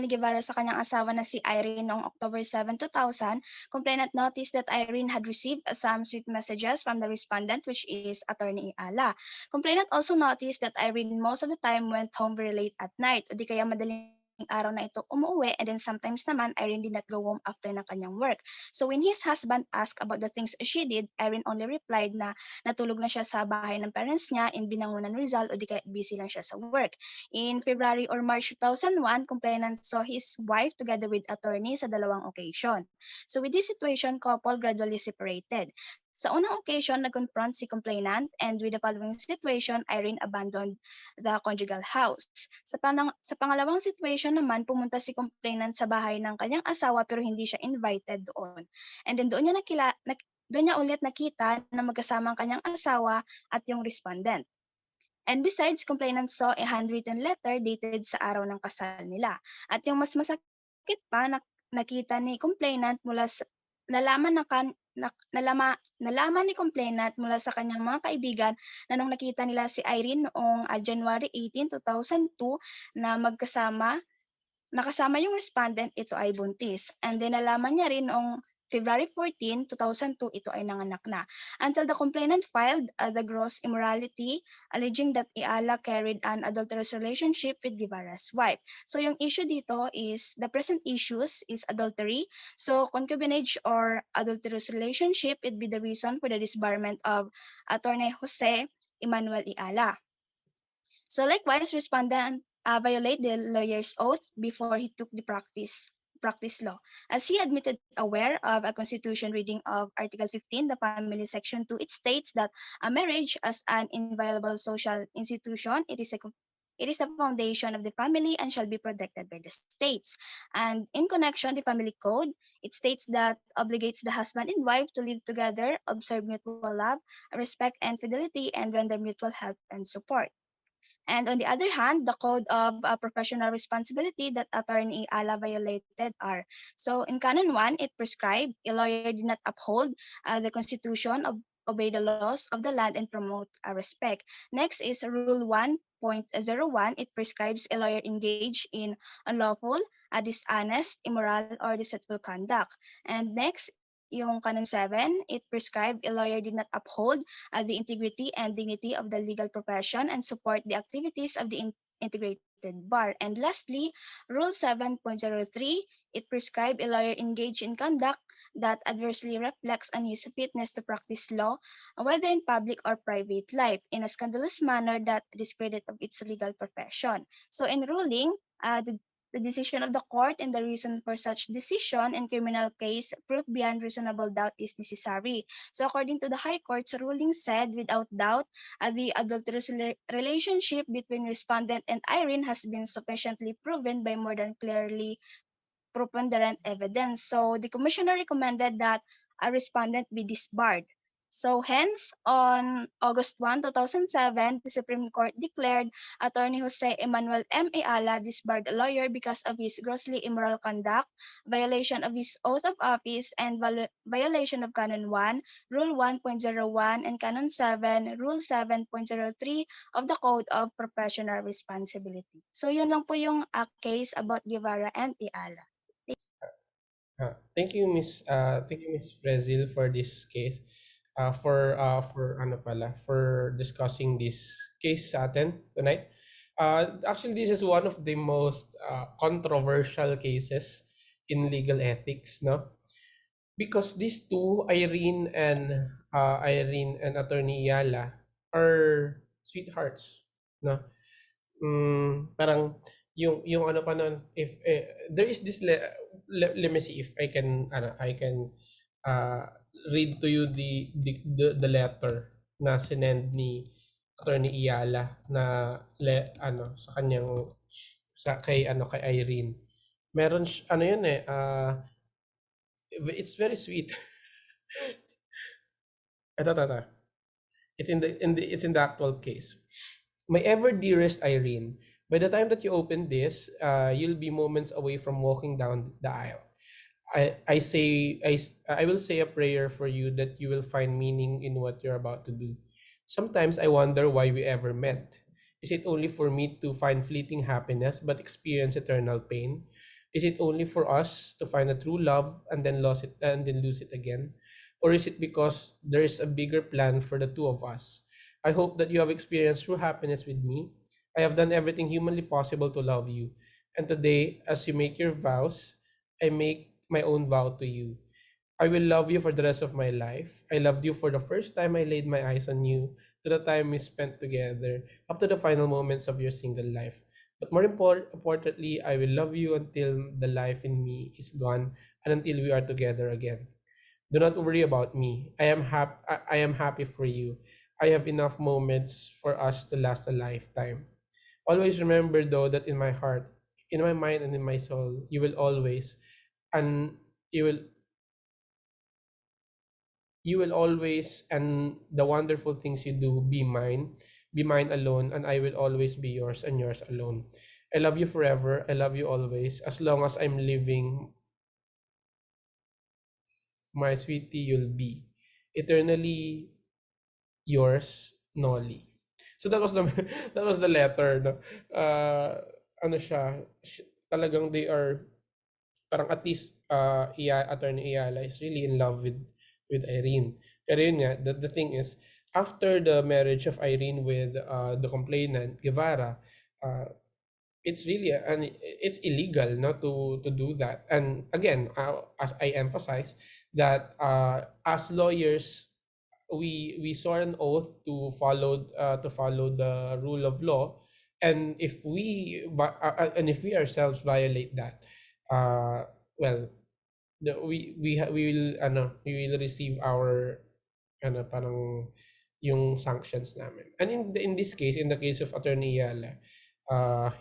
Guevara sa kanyang asawa na si Irene noong October 7, 2000, complainant noticed that Irene had received some sweet messages from the respondent, which is Attorney Iala. Complainant also noticed that Irene most of the time went home very late at night, o di kaya madaling araw na ito umuwi, and then sometimes naman Irene did not go home after ng kanyang work. So when his husband asked about the things she did, Irene only replied na natulog na siya sa bahay ng parents niya in Binangonan, Rizal, o di kaya busy lang siya sa work. In February or March 2001, complainant saw his wife together with attorney sa dalawang occasion. So with this situation, couple gradually separated. Sa unang occasion, nag-confront si complainant, and with the following situation, Irene abandoned the conjugal house. Sa pangalawang situation naman, pumunta si complainant sa bahay ng kanyang asawa pero hindi siya invited doon. And then doon niya ulit nakita na magkasama ang kanyang asawa at yung respondent. And besides, complainant saw a handwritten letter dated sa araw ng kasal nila. At yung mas masakit pa, nakita ni complainant mula sa nalaman ni complainant mula sa kanyang mga kaibigan na nung nakita nila si Irene noong January 18, 2002 na nakasama yung respondent, ito ay buntis. And then nalaman niya rin noong February 14, 2002, ito ay nanganak na. Until the complainant filed the gross immorality, alleging that Iala carried an adulterous relationship with Guevara's wife. So yung issue dito is, the present issues is adultery. So concubinage or adulterous relationship would be the reason for the disbarment of Attorney Jose Emmanuel Iala. So likewise, respondent violate the lawyer's oath before he took the practice law. As he admitted aware of a constitution reading of Article 15, the Family Section 2, it states that a marriage as an inviolable social institution, it is a foundation of the family and shall be protected by the states. And in connection, the family code, it states that obligates the husband and wife to live together, observe mutual love, respect and fidelity, and render mutual help and support. And on the other hand, the code of professional responsibility that Attorney Ala violated are. So in Canon 1, it prescribed a lawyer did not uphold the Constitution, obey the laws of the land, and promote respect. Next is Rule 1.01. It prescribes a lawyer engaged in unlawful, dishonest, immoral, or deceitful conduct. And next, yung Canon 7, it prescribed a lawyer did not uphold the integrity and dignity of the legal profession and support the activities of the integrated bar. And lastly, Rule 7.03, it prescribed a lawyer engaged in conduct that adversely reflects on his fitness to practice law, whether in public or private life, in a scandalous manner that discredit of its legal profession. So in ruling, the decision of the court and the reason for such decision in criminal case, proof beyond reasonable doubt is necessary. So according to the High Court's ruling said, without doubt, the adulterous relationship between respondent and Irene has been sufficiently proven by more than clearly preponderant evidence. So the commissioner recommended that a respondent be disbarred. So hence, on August 1, 2007, the Supreme Court declared Attorney Jose Emmanuel M. Ayala disbarred a lawyer because of his grossly immoral conduct, violation of his oath of office, and violation of Canon 1, Rule 1.01, and Canon 7, Rule 7.03 of the Code of Professional Responsibility. So yun lang po yung case about Guevara and Ayala. Thank you, Miss Brazil, for this case. For discussing this case sa atin tonight. Actually, this is one of the most controversial cases in legal ethics, no? Because these two, Irene and Attorney Yala, are sweethearts, no? Parang yung ano pa nun, if there is this let me see if I can read to you the letter na sinend ni Attorney Iyala na sa kanyang kay Irene. Meron yun it's very sweet. ito. It's in the actual case. My ever dearest Irene, by the time that you open this, you'll be moments away from walking down the aisle. I will say a prayer for you that you will find meaning in what you're about to do. Sometimes I wonder why we ever met. Is it only for me to find fleeting happiness but experience eternal pain? Is it only for us to find a true love and then lose it again? Or is it because there is a bigger plan for the two of us? I hope that you have experienced true happiness with me. I have done everything humanly possible to love you. And today, as you make your vows, I make my own vow to you. I will love you for the rest of my life. I loved you for the first time I laid my eyes on you, to the time we spent together, up to the final moments of your single life. But more importantly, I will love you until the life in me is gone and until we are together again. Do not worry about me. I am happy for you. I have enough moments for us to last a lifetime. Always remember though that in my heart, in my mind and in my soul, and you will you will always, and the wonderful things you do, be mine alone, and I will always be yours and yours alone. I love you forever. I love you always. As long as I'm living, my sweetie, you'll be eternally yours, Nolly. So that was the that was the letter, no. Ano siya, talagang they are parang at least attorney Iyala is really in love with Irene. Pero yun nga, the thing is, after the marriage of Irene with the complainant Guevara, uh, it's really it's illegal not to do that. And again, as I emphasize that as lawyers, we swore an oath to follow the rule of law, and and if we ourselves violate that, uh well, we will we will receive our parang yung sanctions namin. And in this case, in the case of Attorney Yala,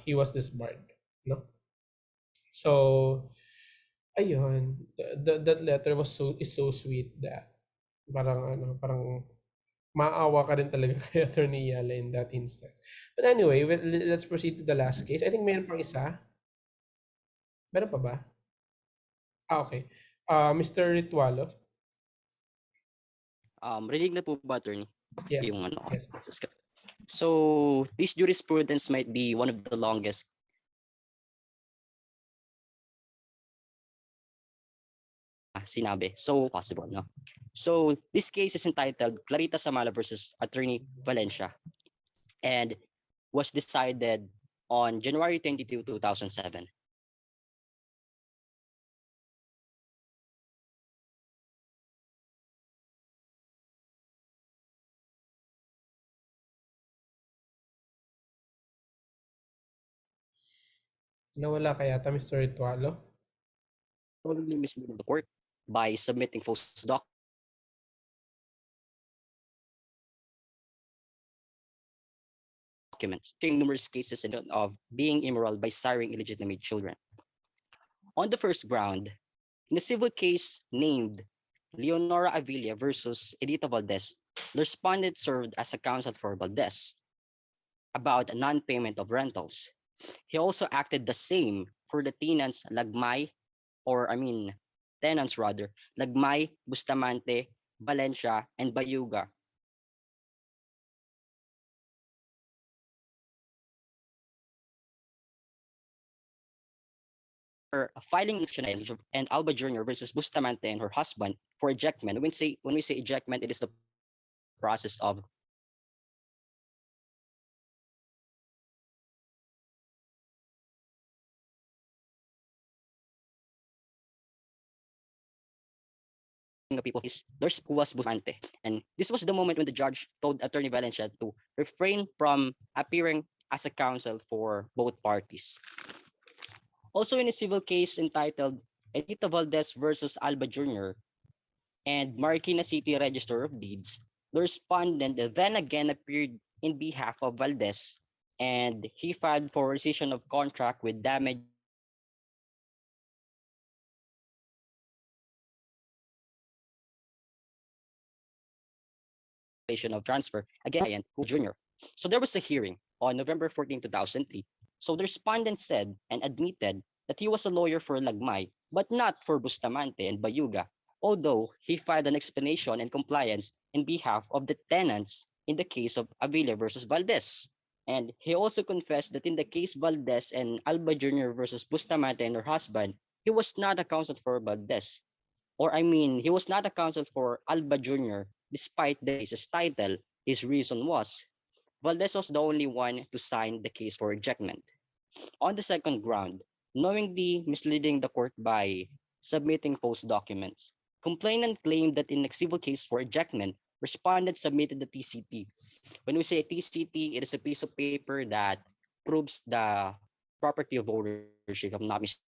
he was disbarred, no. So ayun, that letter is so sweet that parang maawa ka rin talaga kay Attorney Yala in that instance. But anyway, let's proceed to the last case. I think mayroon pang isa. Meron pa ba? Okay. Mr. Ritualo. Rinig na po ba, attorney? Yung Yes. ano. Yes. So, this jurisprudence might be one of the longest sinabi. So, possible, no? So, this case is entitled Clarita Samala versus Attorney Valencia and was decided on January 22, 2007. Nawala ka yata, Mr. Ritualo. Probably misleading the court by submitting false documents, showing numerous cases of being immoral by siring illegitimate children. On the first ground, in a civil case named Leonora Avila versus Edita Valdez, the respondent served as a counsel for Valdez about non-payment of rentals. He also acted the same for the tenants Lagmay, Bustamante, Valencia, and Bayuga. Filing and Alba Jr. versus Bustamante and her husband for ejectment. When we say ejectment, it is the process of people who was Bustamante. And this was the moment when the judge told Attorney Valencia to refrain from appearing as a counsel for both parties. Also in a civil case entitled Edita Valdez versus Alba Jr. and Marikina City Register of Deeds, the respondent then again appeared in behalf of Valdez and he filed for rescission of contract with damage of transfer again who Jr. So there was a hearing on November 14, 2003. So the respondent said and admitted that he was a lawyer for Lagmay, but not for Bustamante and Bayuga, although he filed an explanation and compliance in behalf of the tenants in the case of Avila versus Valdez. And he also confessed that in the case Valdez and Alba Jr. versus Bustamante and her husband, he was not a counsel for Valdez. He was not a counsel for Alba Jr. despite the case's title. His reason was Valdez was the only one to sign the case for ejectment. On the second ground, knowingly misleading the court by submitting false documents. Complainant claimed that in a civil case for ejectment, respondent submitted the TCT. When we say TCT, it is a piece of paper that proves the property of ownership. I'm not mistaken.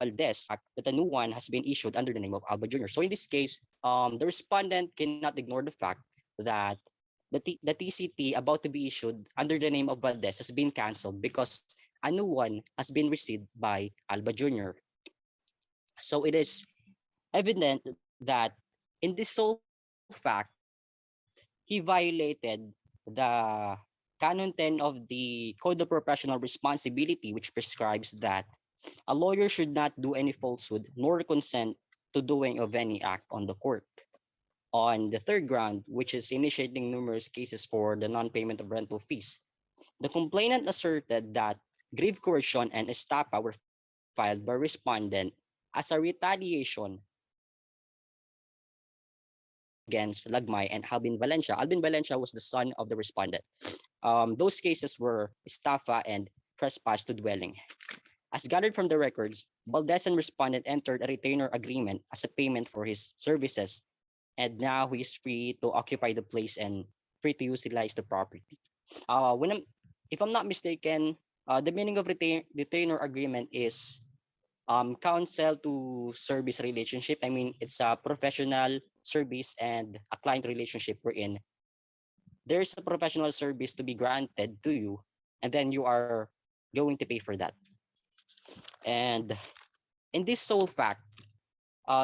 Valdez that a new one has been issued under the name of Alba Jr. So in this case, the respondent cannot ignore the fact that the TCT about to be issued under the name of Valdez has been canceled because a new one has been received by Alba Jr. So it is evident that in this sole fact, he violated the Canon 10 of the Code of Professional Responsibility, which prescribes that a lawyer should not do any falsehood nor consent to doing of any act on the court. On the third ground, which is initiating numerous cases for the non-payment of rental fees, the complainant asserted that grave coercion and estafa were filed by respondent as a retaliation against Lagmay and Albin Valencia. Albin Valencia was the son of the respondent. Those cases were estafa and trespass to dwelling. As gathered from the records, Valdez and respondent entered a retainer agreement as a payment for his services, and now he is free to occupy the place and free to utilize the property. If I'm not mistaken, the meaning of retainer agreement is counsel to service relationship. I mean, it's a professional service and a client relationship wherein there's a professional service to be granted to you, and then you are going to pay for that. And in this sole fact,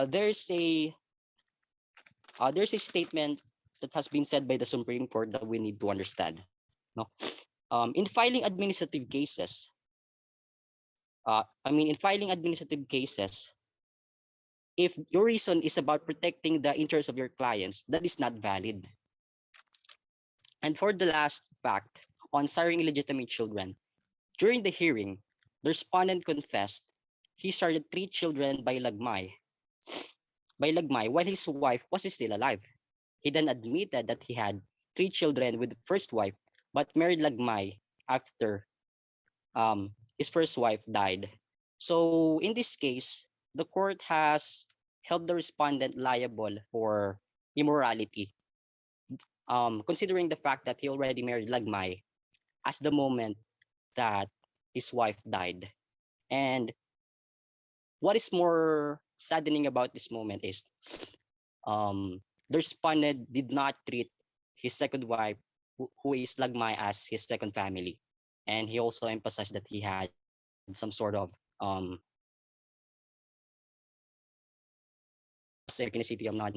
there's a statement that has been said by the Supreme Court that we need to understand. No, in filing administrative cases, if your reason is about protecting the interests of your clients, that is not valid. And for the last fact, on siring illegitimate children, during the hearing, the respondent confessed he started 3 children by Lagmay while his wife was still alive. He then admitted that he had 3 children with the first wife, but married Lagmay after his first wife died. So in this case, the court has held the respondent liable for immorality, considering the fact that he already married Lagmay as the moment that his wife died. And what is more saddening about this moment is the respondent did not treat his second wife, who is Lagmay, as his second family. And he also emphasized that he had some sort of city of not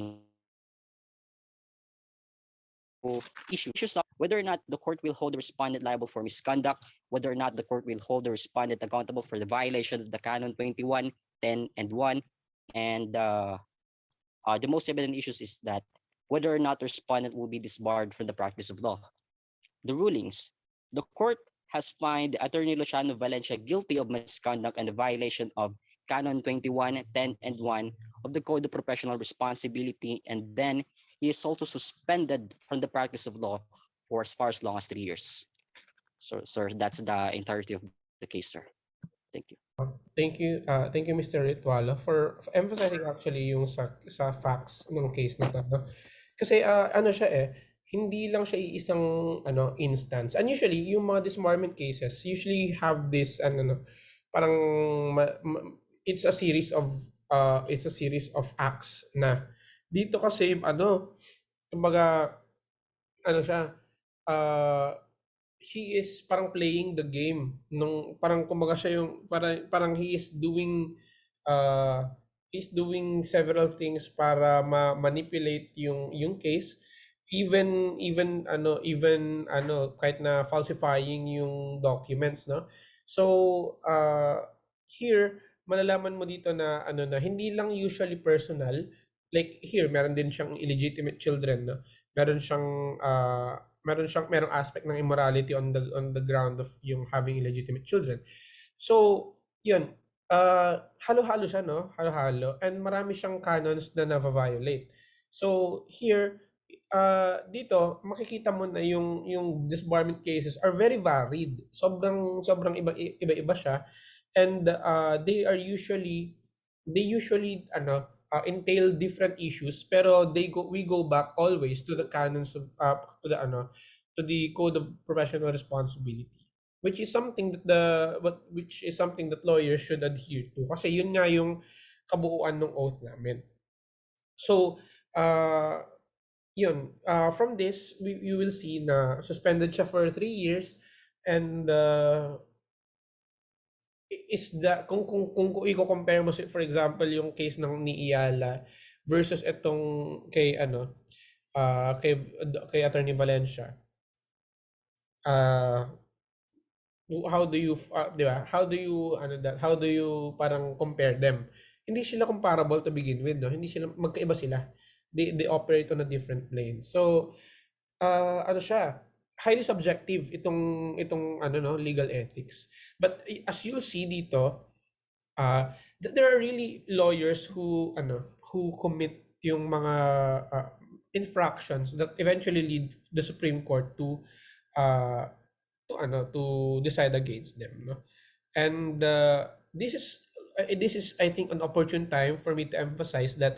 issues of whether or not the court will hold the respondent liable for misconduct, whether or not the court will hold the respondent accountable for the violation of the Canon 21, 10, and 1. And the most evident issues is that whether or not the respondent will be disbarred from the practice of law. The rulings. The court has found Attorney Luciano Valencia guilty of misconduct and the violation of Canon 21, 10, and 1 of the Code of Professional Responsibility, and then he is also suspended from the practice of law for as far as long as 3 years. So, sir, that's the entirety of the case, sir. Thank you. Thank you, Mr. Ritwala, for emphasizing actually yung sa facts ng case na to. No? Kasi ano siya hindi lang siya isang instance. And usually, yung mga disbarment cases usually have this parang it's a series of acts na. Dito kasi kumbaga siya he is parang playing the game nung parang kumbaga siya yung parang he's doing several things para manipulate yung case, even kahit na falsifying yung documents, no. So here malalaman mo dito na na hindi lang usually personal, like here meron din siyang illegitimate children, no. Merong aspect ng immorality on the ground of yung having illegitimate children. So, yun, halo-halo siya, no? Halo-halo. And marami siyang canons na na-violate. So, here, dito makikita mo na yung disbarment cases are very varied. Sobrang iba-iba siya, and they usually entail different issues, pero we go back always to the canons of to the code of professional responsibility, which is something which is something that lawyers should adhere to, kasi yun nga yung kabuuan ng oath namin. So from this, you will see na suspended siya for 3 years, and is the kung i-compare mo, for example, yung case ng ni Iyala versus itong kay kay Attorney Valencia, uh, how do you di ba? How do you parang compare them? Hindi sila comparable to begin with, no? Hindi sila magkaiba sila. They operate on a different plane. So, siya, highly subjective itong legal ethics. But as you'll see dito, there are really lawyers who commit yung mga infractions that eventually lead the Supreme Court uh, to decide against them, no? And this is I think an opportune time for me to emphasize that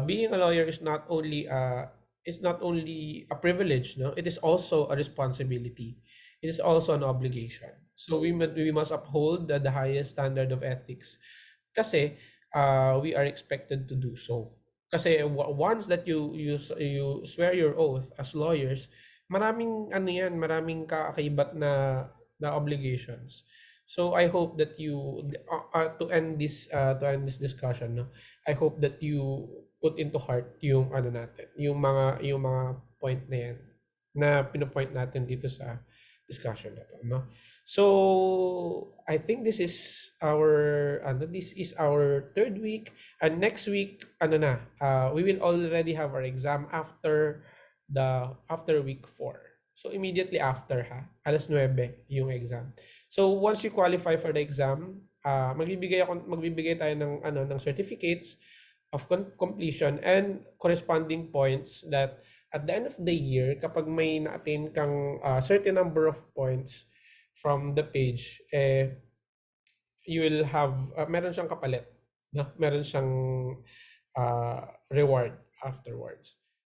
being a lawyer is not only a privilege, no? It is also a responsibility. It is also an obligation. So we must uphold the highest standard of ethics, kasi we are expected to do so. Kasi once that you swear your oath as lawyers, maraming kakaibat na obligations. So I hope that to end this discussion, no, I hope that you put into heart yung yung mga point na yan na pinopoint natin dito sa discussion na to, no. So I think this is our third week, and next week we will already have our exam after week 4. So immediately after, 9:00 yung exam. So once you qualify for the exam, magbibigay tayo ng certificates of completion and corresponding points, that at the end of the year, kapag may na-attain kang certain number of points from the page, you will have meron siyang kapalit, no? Meron siyang reward afterwards.